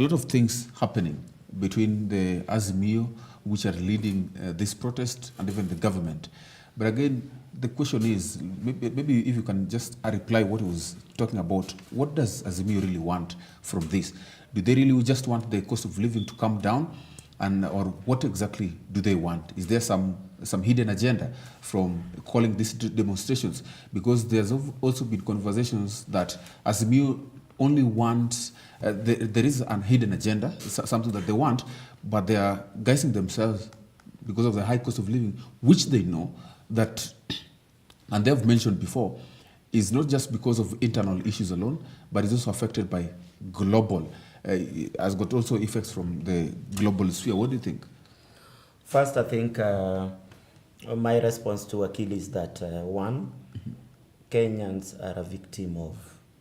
[SPEAKER 1] lot of things happening between the Azimio, which are leading this protest, and even the government. But again, the question is, maybe if you can just reply what he was talking about, what does Azimio really want from this? Do they really just want the cost of living to come down? Or what exactly do they want? Is there some hidden agenda from calling these demonstrations? Because there's also been conversations that Azimio only wants, there is a hidden agenda, something that they want, but they are guising themselves because of the high cost of living, which they know that, and they've mentioned before, is not just because of internal issues alone, but is also affected by global, has got also effects from the global sphere. What do you think?
[SPEAKER 2] First, I think my response to Akil is that one, Kenyans are a victim of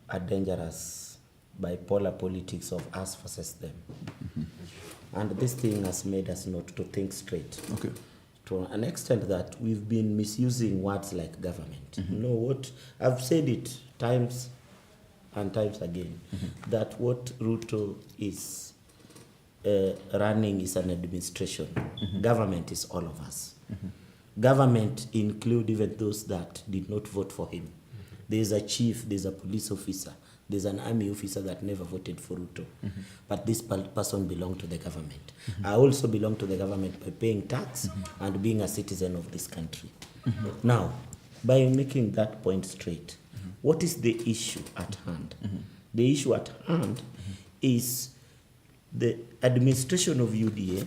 [SPEAKER 2] a dangerous bipolar politics of us versus them. And this thing has made us not to think straight.
[SPEAKER 1] Okay.
[SPEAKER 2] to an extent that we've been misusing words like government. You know what? I've said it times and times again, that what Ruto is running is an administration. Government is all of us. Government include even those that did not vote for him. There's a chief, there's a police officer, there's an army officer that never voted for Ruto. But this person belonged to the government. I also belong to the government by paying tax and being a citizen of this country. Now, by making that point straight, what is the issue at hand? The issue at hand is the administration of UDA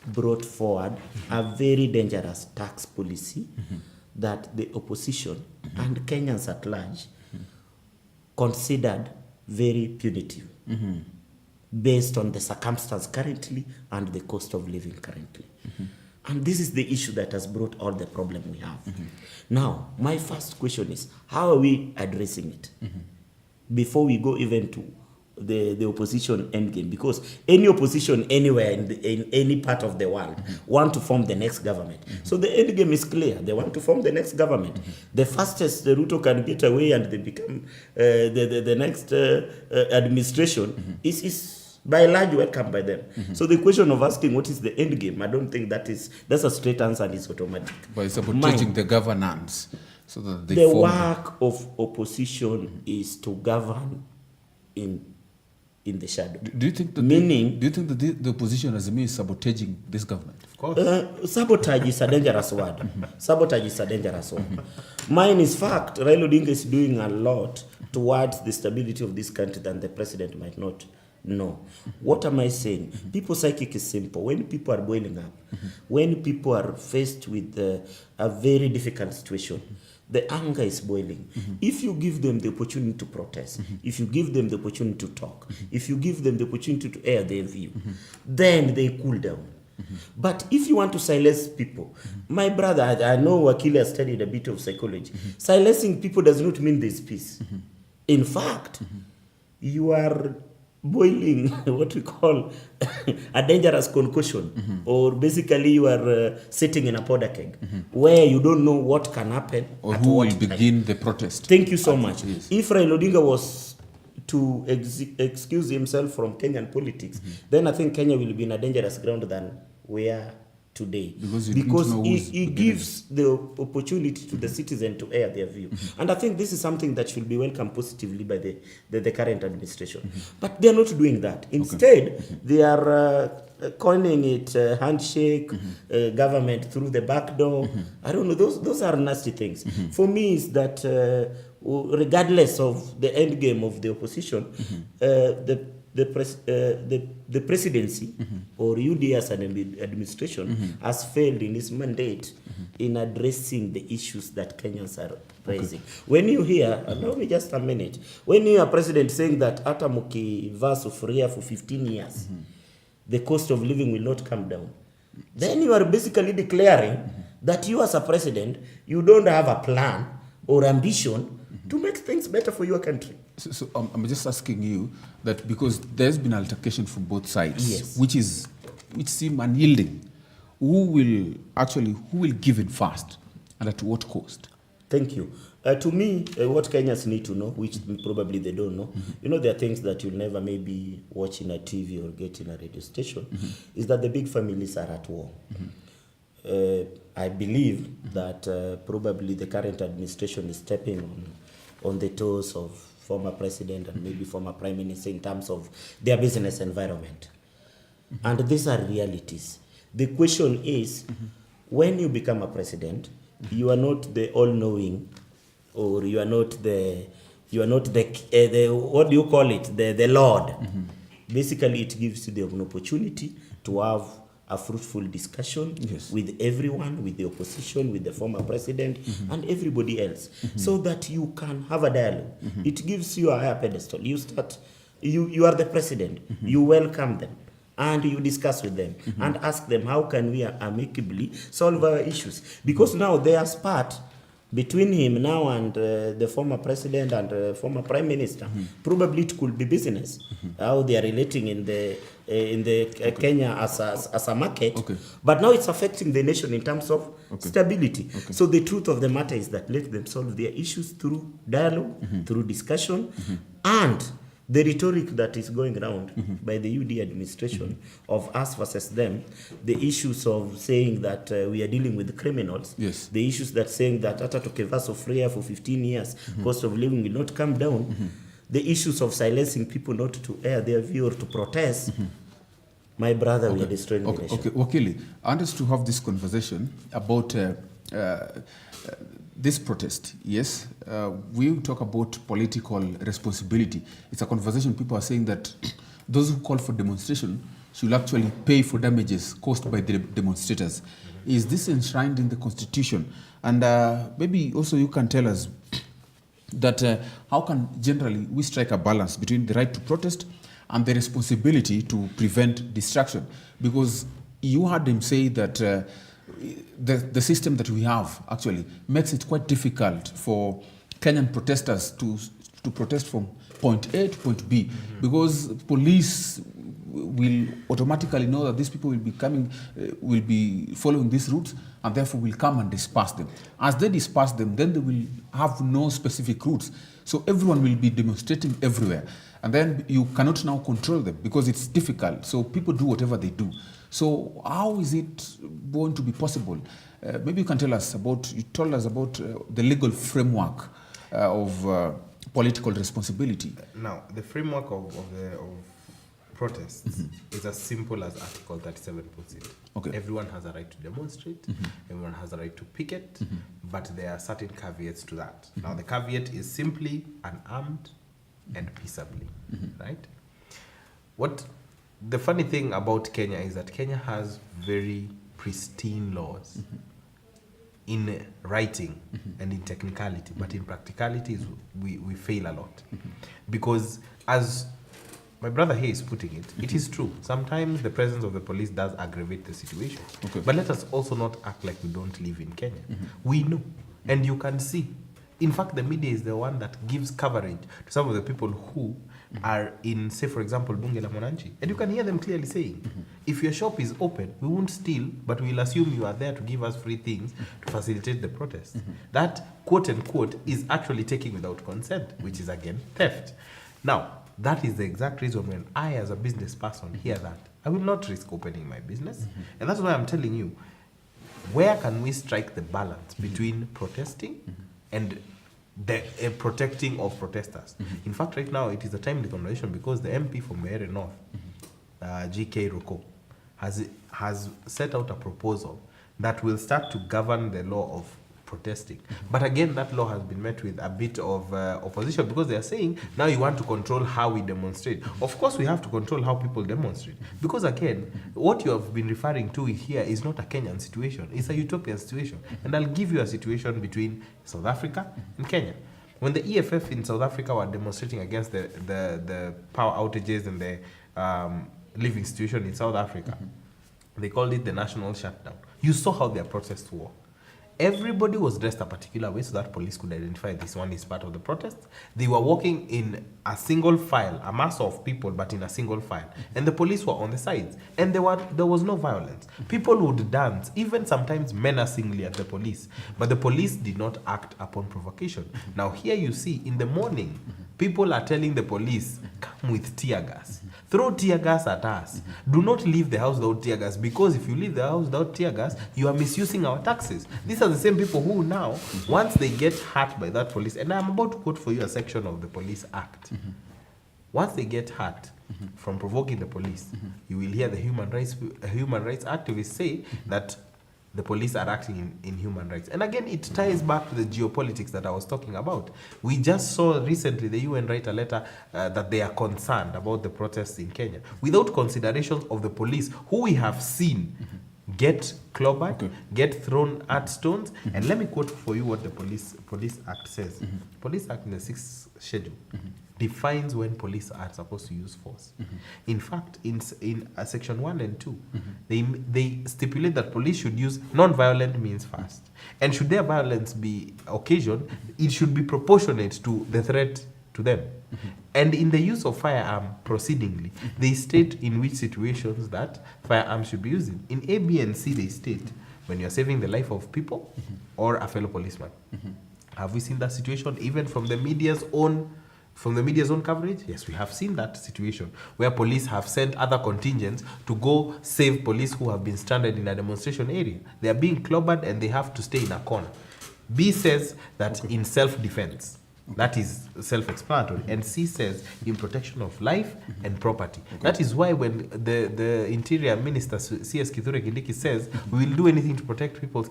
[SPEAKER 2] brought forward a very dangerous tax policy that the opposition and Kenyans at large considered very punitive based on the circumstance currently and the cost of living currently. And this is the issue that has brought all the problem we have. Now, my first question is, how are we addressing it? Before we go even to the opposition endgame, because any opposition anywhere in any part of the world want to form the next government. So the endgame is clear. They want to form the next government. The fastest the Ruto can get away and they become the next administration is by and large welcome by them. So the question of asking what is the end game, I don't think that's a straight answer and it's automatic.
[SPEAKER 1] But it's about changing the governance so that they
[SPEAKER 2] the
[SPEAKER 1] form
[SPEAKER 2] work of opposition is to govern in the shadow.
[SPEAKER 1] Do you think that the opposition as me is sabotaging this government?
[SPEAKER 9] Of course.
[SPEAKER 2] Sabotage is a dangerous word. Sabotage is a dangerous word. Mine is fact. Raila Odinga is doing a lot towards the stability of this country than the president might not know. What am I saying? People's psychic is simple. When people are boiling up, when people are faced with a very difficult situation, the anger is boiling. If you give them the opportunity to protest, if you give them the opportunity to talk, if you give them the opportunity to air their view, then they cool down. But if you want to silence people, my brother, I know Wakili has studied a bit of psychology. Silencing people does not mean there's peace. In fact, you are boiling what we call a dangerous concoction, or basically you are sitting in a powder keg where you don't know what can happen
[SPEAKER 1] or who will begin the protest.
[SPEAKER 2] Thank you so much. If Raila Odinga was to excuse himself from Kenyan politics, then I think Kenya will be in a dangerous ground than we are today, because he gives the opportunity to the citizen to air their view. And I think this is something that should be welcomed positively by the current administration. But they are not doing that. Instead, they are coining it handshake, government through the back door. I don't know, those are nasty things. For me, is that regardless of the end game of the opposition, the presidency or UDA as an administration has failed in its mandate in addressing the issues that Kenyans are raising. When you hear, allow me just a minute, when you hear a president saying that hata mukivaa sufuria for 15 years, the cost of living will not come down, then you are basically declaring that you as a president, you don't have a plan or ambition to make things better for your country.
[SPEAKER 1] So I'm just asking you that because there's been altercation from both sides, which seem unyielding. Who will give in first, and at what cost?
[SPEAKER 2] Thank you. To me, what Kenyans need to know, which probably they don't know, you know, there are things that you'll never maybe watch in a TV or get in a radio station, is that the big families are at war. I believe that probably the current administration is stepping on the toes of former president and maybe former prime minister in terms of their business environment. And these are realities. The question is, when you become a president, you are not the all-knowing, or you are not the what do you call it, the Lord. Basically, it gives you an opportunity to have a fruitful discussion with everyone, with the opposition, with the former president, and everybody else, so that you can have a dialogue. It gives you a higher pedestal. You are the president. You welcome them, and you discuss with them, and ask them, how can we amicably solve our issues? Because now they are spat between him now and the former president and former prime minister. Probably it could be business, how they are relating in the Kenya as a market. But now it's affecting the nation in terms of stability. So the truth of the matter is that let them solve their issues through dialogue, through discussion, and the rhetoric that is going around by the UD administration of us versus them, the issues of saying that we are dealing with criminals, the issues that saying that after Tokevaso free for 15 years, cost of living will not come down, the issues of silencing people not to air their view or to protest. My brother, we are destroying the nation.
[SPEAKER 1] Okay, Wakili, I want us to have this conversation about this protest. Yes, we talk about political responsibility. It's a conversation. People are saying that those who call for demonstration should actually pay for damages caused by the demonstrators. Is this enshrined in the Constitution? And maybe also you can tell us that how can generally we strike a balance between the right to protest and the responsibility to prevent distraction? Because you heard him say that the system that we have actually makes it quite difficult for Kenyan protesters to protest from point A to point B, because police will automatically know that these people will be coming, will be following these routes, and therefore will come and disperse them. As they disperse them, then they will have no specific routes. So everyone will be demonstrating everywhere. And then you cannot now control them because it's difficult. So people do whatever they do. So how is it going to be possible? Maybe you can tell us about, you told us about the legal framework of political responsibility.
[SPEAKER 9] Now, the framework of protests is as simple as Article 37 puts it. Everyone has a right to demonstrate, everyone has a right to picket, but there are certain caveats to that. Now, the caveat is simply unarmed and peaceably, right? What the funny thing about Kenya is that Kenya has very pristine laws in writing and in technicality, but in practicality we fail a lot. Because as my brother here is putting it, it is true. Sometimes the presence of the police does aggravate the situation. But let us also not act like we don't live in Kenya. We know, and you can see. In fact, the media is the one that gives coverage to some of the people who are in, say, for example, Bunge la Mwananchi. And you can hear them clearly saying, if your shop is open, we won't steal, but we'll assume you are there to give us free things to facilitate the protest. That, quote unquote, is actually taking without consent, which is, again, theft. Now, that is the exact reason when I, as a business person, hear that, I will not risk opening my business. And that's why I'm telling you, where can we strike the balance between protesting and the protecting of protesters? In fact, right now, it is a timely conversation because the MP from Mbeere North, G.K. Roko, has set out a proposal that will start to govern the law of protesting. But again, that law has been met with a bit of opposition because they are saying, now you want to control how we demonstrate. Of course, we have to control how people demonstrate. Because again, what you have been referring to here is not a Kenyan situation. It's a utopian situation. And I'll give you a situation between South Africa and Kenya. When the EFF in South Africa were demonstrating against the power outages and the living situation in South Africa, they called it the national shutdown. You saw how their protests were. Everybody was dressed a particular way so that police could identify this one is part of the protest. They were walking in a single file, a mass of people, but in a single file. And the police were on the sides. And there was no violence. People would dance, even sometimes menacingly at the police. But the police did not act upon provocation. Now here you see, in the morning, people are telling the police, come with tear gas. Throw tear gas at us. Do not leave the house without tear gas, because if you leave the house without tear gas, you are misusing our taxes. These are the same people who now, once they get hurt by that police, and I'm about to quote for you a section of the Police Act. Once they get hurt from provoking the police, you will hear the human rights activists say that the police are acting in human rights. And again, it ties back to the geopolitics that I was talking about. We just saw recently the UN write a letter that they are concerned about the protests in Kenya, without consideration of the police, who we have seen get clobbered, get thrown at stones. And let me quote for you what the Police Act says. Police Act in the 6th schedule defines when police are supposed to use force. In fact, in section 1 and 2, they stipulate that police should use non-violent means first. And should their violence be occasioned, it should be proportionate to the threat to them. And in the use of firearm proceedingly, they state in which situations that firearms should be used. In A, B, and C, they state when you're saving the life of people or a fellow policeman. Have we seen that situation even from the media's own coverage? Yes, we have seen that situation where police have sent other contingents to go save police who have been stranded in a demonstration area. They are being clobbered and they have to stay in a corner. B says that in self-defense. That is self-explanatory. And C says in protection of life and property. That is why when the Interior Minister, C.S. Kithure Kindiki, says we will do anything to protect people's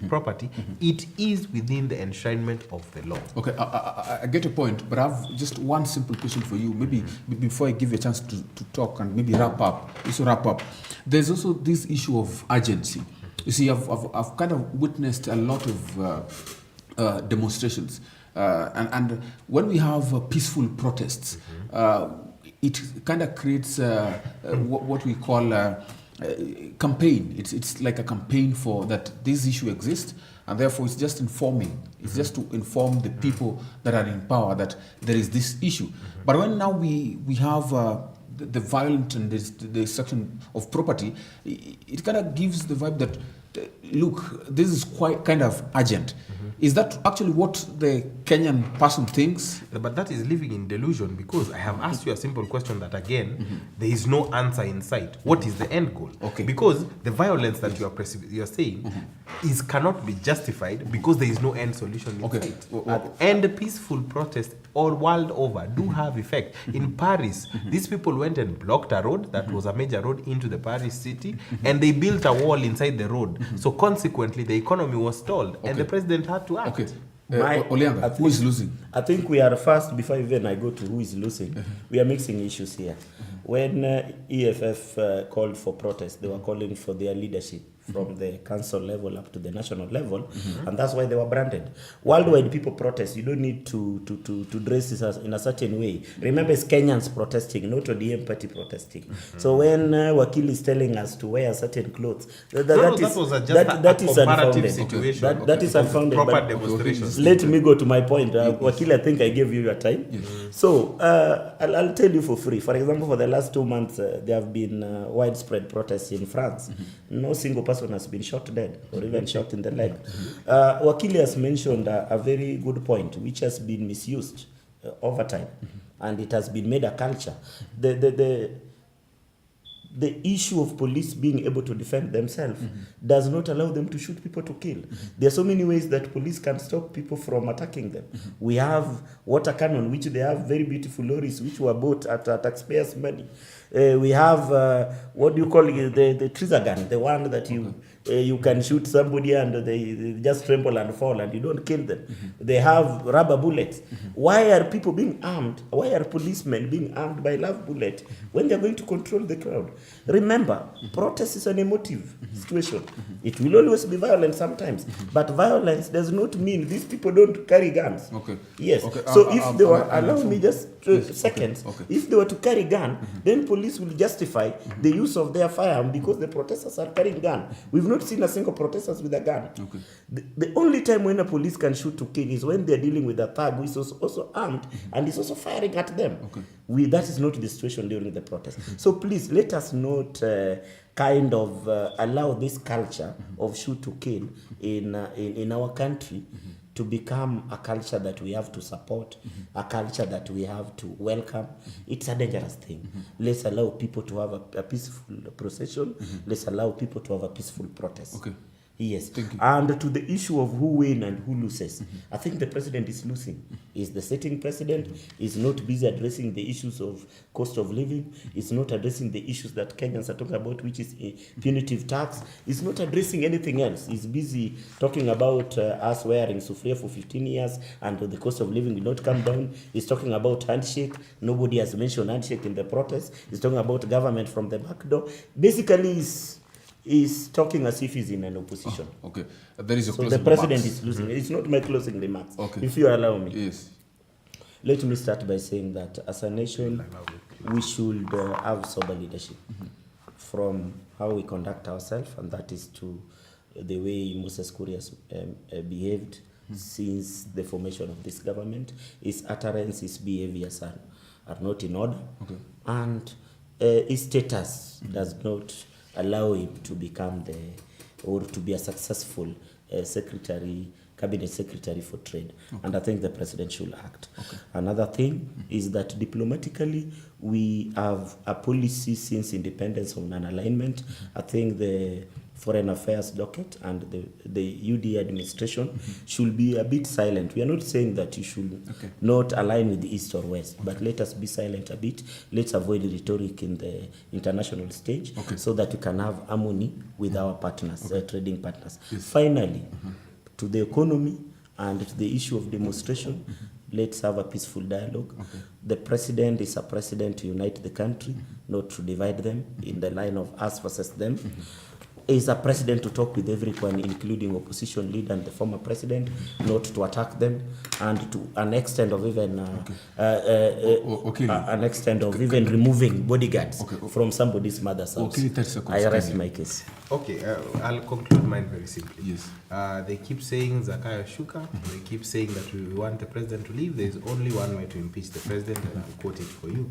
[SPEAKER 9] property, it is within the enshrinement of the law.
[SPEAKER 1] Okay, I get your point, but I have just one simple question for you. Maybe before I give you a chance to talk and maybe wrap up. There's also this issue of urgency. You see, I've kind of witnessed a lot of demonstrations. And when we have peaceful protests, it kind of creates what we call a campaign. It's like a campaign for that this issue exists, and therefore it's just informing. It's just to inform the people that are in power that there is this issue. But when now we have the violent and the destruction of property, it kind of gives the vibe that, look, this is quite kind of urgent. Is that actually what the Kenyan person thinks?
[SPEAKER 9] But that is living in delusion, because I have asked you a simple question that, again, there is no answer in sight. What is the end goal?
[SPEAKER 1] Okay.
[SPEAKER 9] Because the violence that you are saying cannot be justified because there is no end solution in sight. And the peaceful protest all world over do have effect. In Paris, these people went and blocked a road that was a major road into the Paris city, and they built a wall inside the road. So consequently, the economy was stalled, and the president had to act.
[SPEAKER 1] Olianga, who is losing?
[SPEAKER 2] I think we are first, before even I go to who is losing, we are mixing issues here. When EFF called for protest, they were calling for their leadership from the council level up to the national level, and that's why they were branded. Worldwide, people protest. You don't need to dress this in a certain way. Remember, it's Kenyans protesting, not ODM party protesting. So when Wakili is telling us to wear certain clothes, that is unfounded.
[SPEAKER 9] Situation.
[SPEAKER 2] That is unfounded.
[SPEAKER 9] Proper demonstrations.
[SPEAKER 2] Let me go to my point. Wakili, I think I gave you your time. So I'll tell you for free. For example, for the last 2 months, there have been widespread protests in France. No single person has been shot dead or even shot in the leg. Wakili has mentioned a very good point, which has been misused over time, and it has been made a culture. The issue of police being able to defend themselves does not allow them to shoot people to kill. There are so many ways that police can stop people from attacking them. We have water cannon, which they have very beautiful lorries, which were bought at taxpayers' money. We have, what do you call it, the trigger gun, the one that you can shoot somebody and they just tremble and fall and you don't kill them. They have rubber bullets. Why are people being armed? Why are policemen being armed by love bullet when they're going to control the crowd? Remember, protest is an emotive situation. It will always be violent sometimes, but violence does not mean these people don't carry guns. Yes. So if they were, allow me just seconds, if they were to carry gun, then police will justify the use of their firearm because the protesters are carrying gun. We've not seen a single protester with a gun. The only time when a police can shoot to kill is when they're dealing with a thug who is also armed and is also firing at them. That is not the situation during the protest. So please, let us not kind of allow this culture of shoot to kill in our country to become a culture that we have to support, a culture that we have to welcome. It's a dangerous thing. Let's allow people to have a peaceful procession. Let's allow people to have a peaceful protest. Yes. And to the issue of who wins and who loses, I think the president is losing. Is the sitting president is not busy addressing the issues of cost of living. Is not addressing the issues that Kenyans are talking about, which is punitive tax. Is not addressing anything else. Is busy talking about us wearing sufria for 15 years and the cost of living will not come down. Is talking about handshake. Nobody has mentioned handshake in the protest. Is talking about government from the back door. Basically, is talking as if he's in an opposition.
[SPEAKER 1] There is a
[SPEAKER 2] so the president is losing. It's not my closing remarks. If you allow me.
[SPEAKER 1] Yes.
[SPEAKER 2] Let me start by saying that as a nation, we should have sober leadership from how we conduct ourselves, and that is to the way Moses Kuria has behaved since the formation of this government. His utterance, his behaviors are not in order, and his status does not allow him to become or to be a successful cabinet secretary for trade. And I think the president should act. Another thing is that diplomatically, we have a policy since independence of non-alignment. I think the Foreign Affairs docket and the UD administration should be a bit silent. We are not saying that you should not align with the East or West, but let us be silent a bit. Let's avoid rhetoric in the international stage so that we can have harmony with our partners, trading partners. Finally, to the economy and to the issue of demonstration, let's have a peaceful dialogue. The president is a president to unite the country, not to divide them in the line of us versus them. Is a president to talk with everyone, including opposition leader and the former president, not to attack them, and to an extent of even even removing bodyguards from somebody's mother's house. I rest my case.
[SPEAKER 9] Okay, I'll conclude mine very simply. Yes. They keep saying Zakayo Shuka. They keep saying that we want the president to leave. There is only one way to impeach the president, and I'll quote it for you.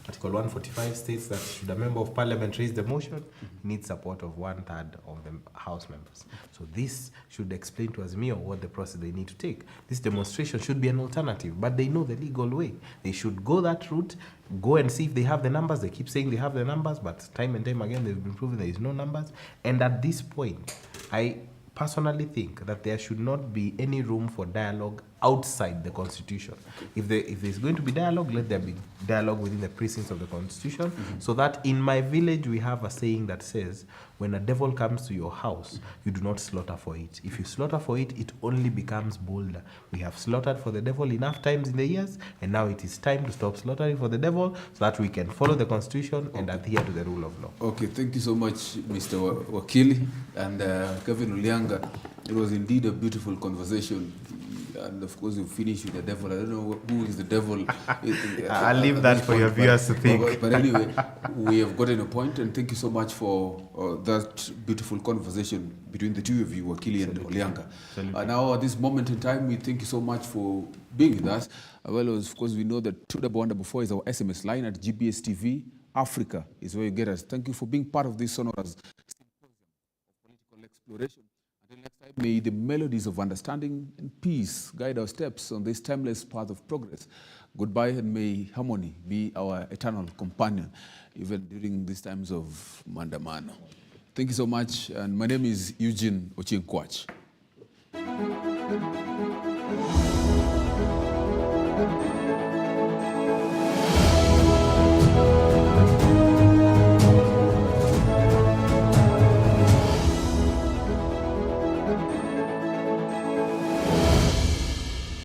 [SPEAKER 9] Article 145 states that should a member of parliament raise the motion, he needs support of 1/3 of the House members. So this should explain to Azimio what the process they need to take. This demonstration should be an alternative, but they know the legal way. They should go that route, go and see if they have the numbers. They keep saying they have the numbers, but time and time again they've been proven there is no numbers. And at this point, I personally think that there should not be any room for dialogue outside the Constitution. If there's going to be dialogue, let there be dialogue within the precincts of the Constitution, so that in my village we have a saying that says, when a devil comes to your house, you do not slaughter for it. If you slaughter for it, it only becomes bolder. We have slaughtered for the devil enough times in the years, and now it is time to stop slaughtering for the devil so that we can follow the Constitution and adhere to the rule of law.
[SPEAKER 1] Okay, thank you so much, Mr. Wakili and Kevin Ulianga. It was indeed a beautiful conversation. And of course, you finish with the devil. I don't know who is the devil.
[SPEAKER 9] I'll leave that for your viewers to think.
[SPEAKER 1] But anyway, we have gotten a point, and thank you so much for that beautiful conversation between the two of you, Wakili and Ulianga. Now, at this moment in time, we thank you so much for being with us. Well, of course, we know that 244 is our SMS line at GBS TV. Africa is where you get us. Thank you for being part of this sonorous symposium of political exploration. Until next time, may the melodies of understanding and peace guide our steps on this timeless path of progress. Goodbye, and may harmony be our eternal companion, even during these times of Mandamano. Thank you so much, and my name is Eugene Ochieng Kwach.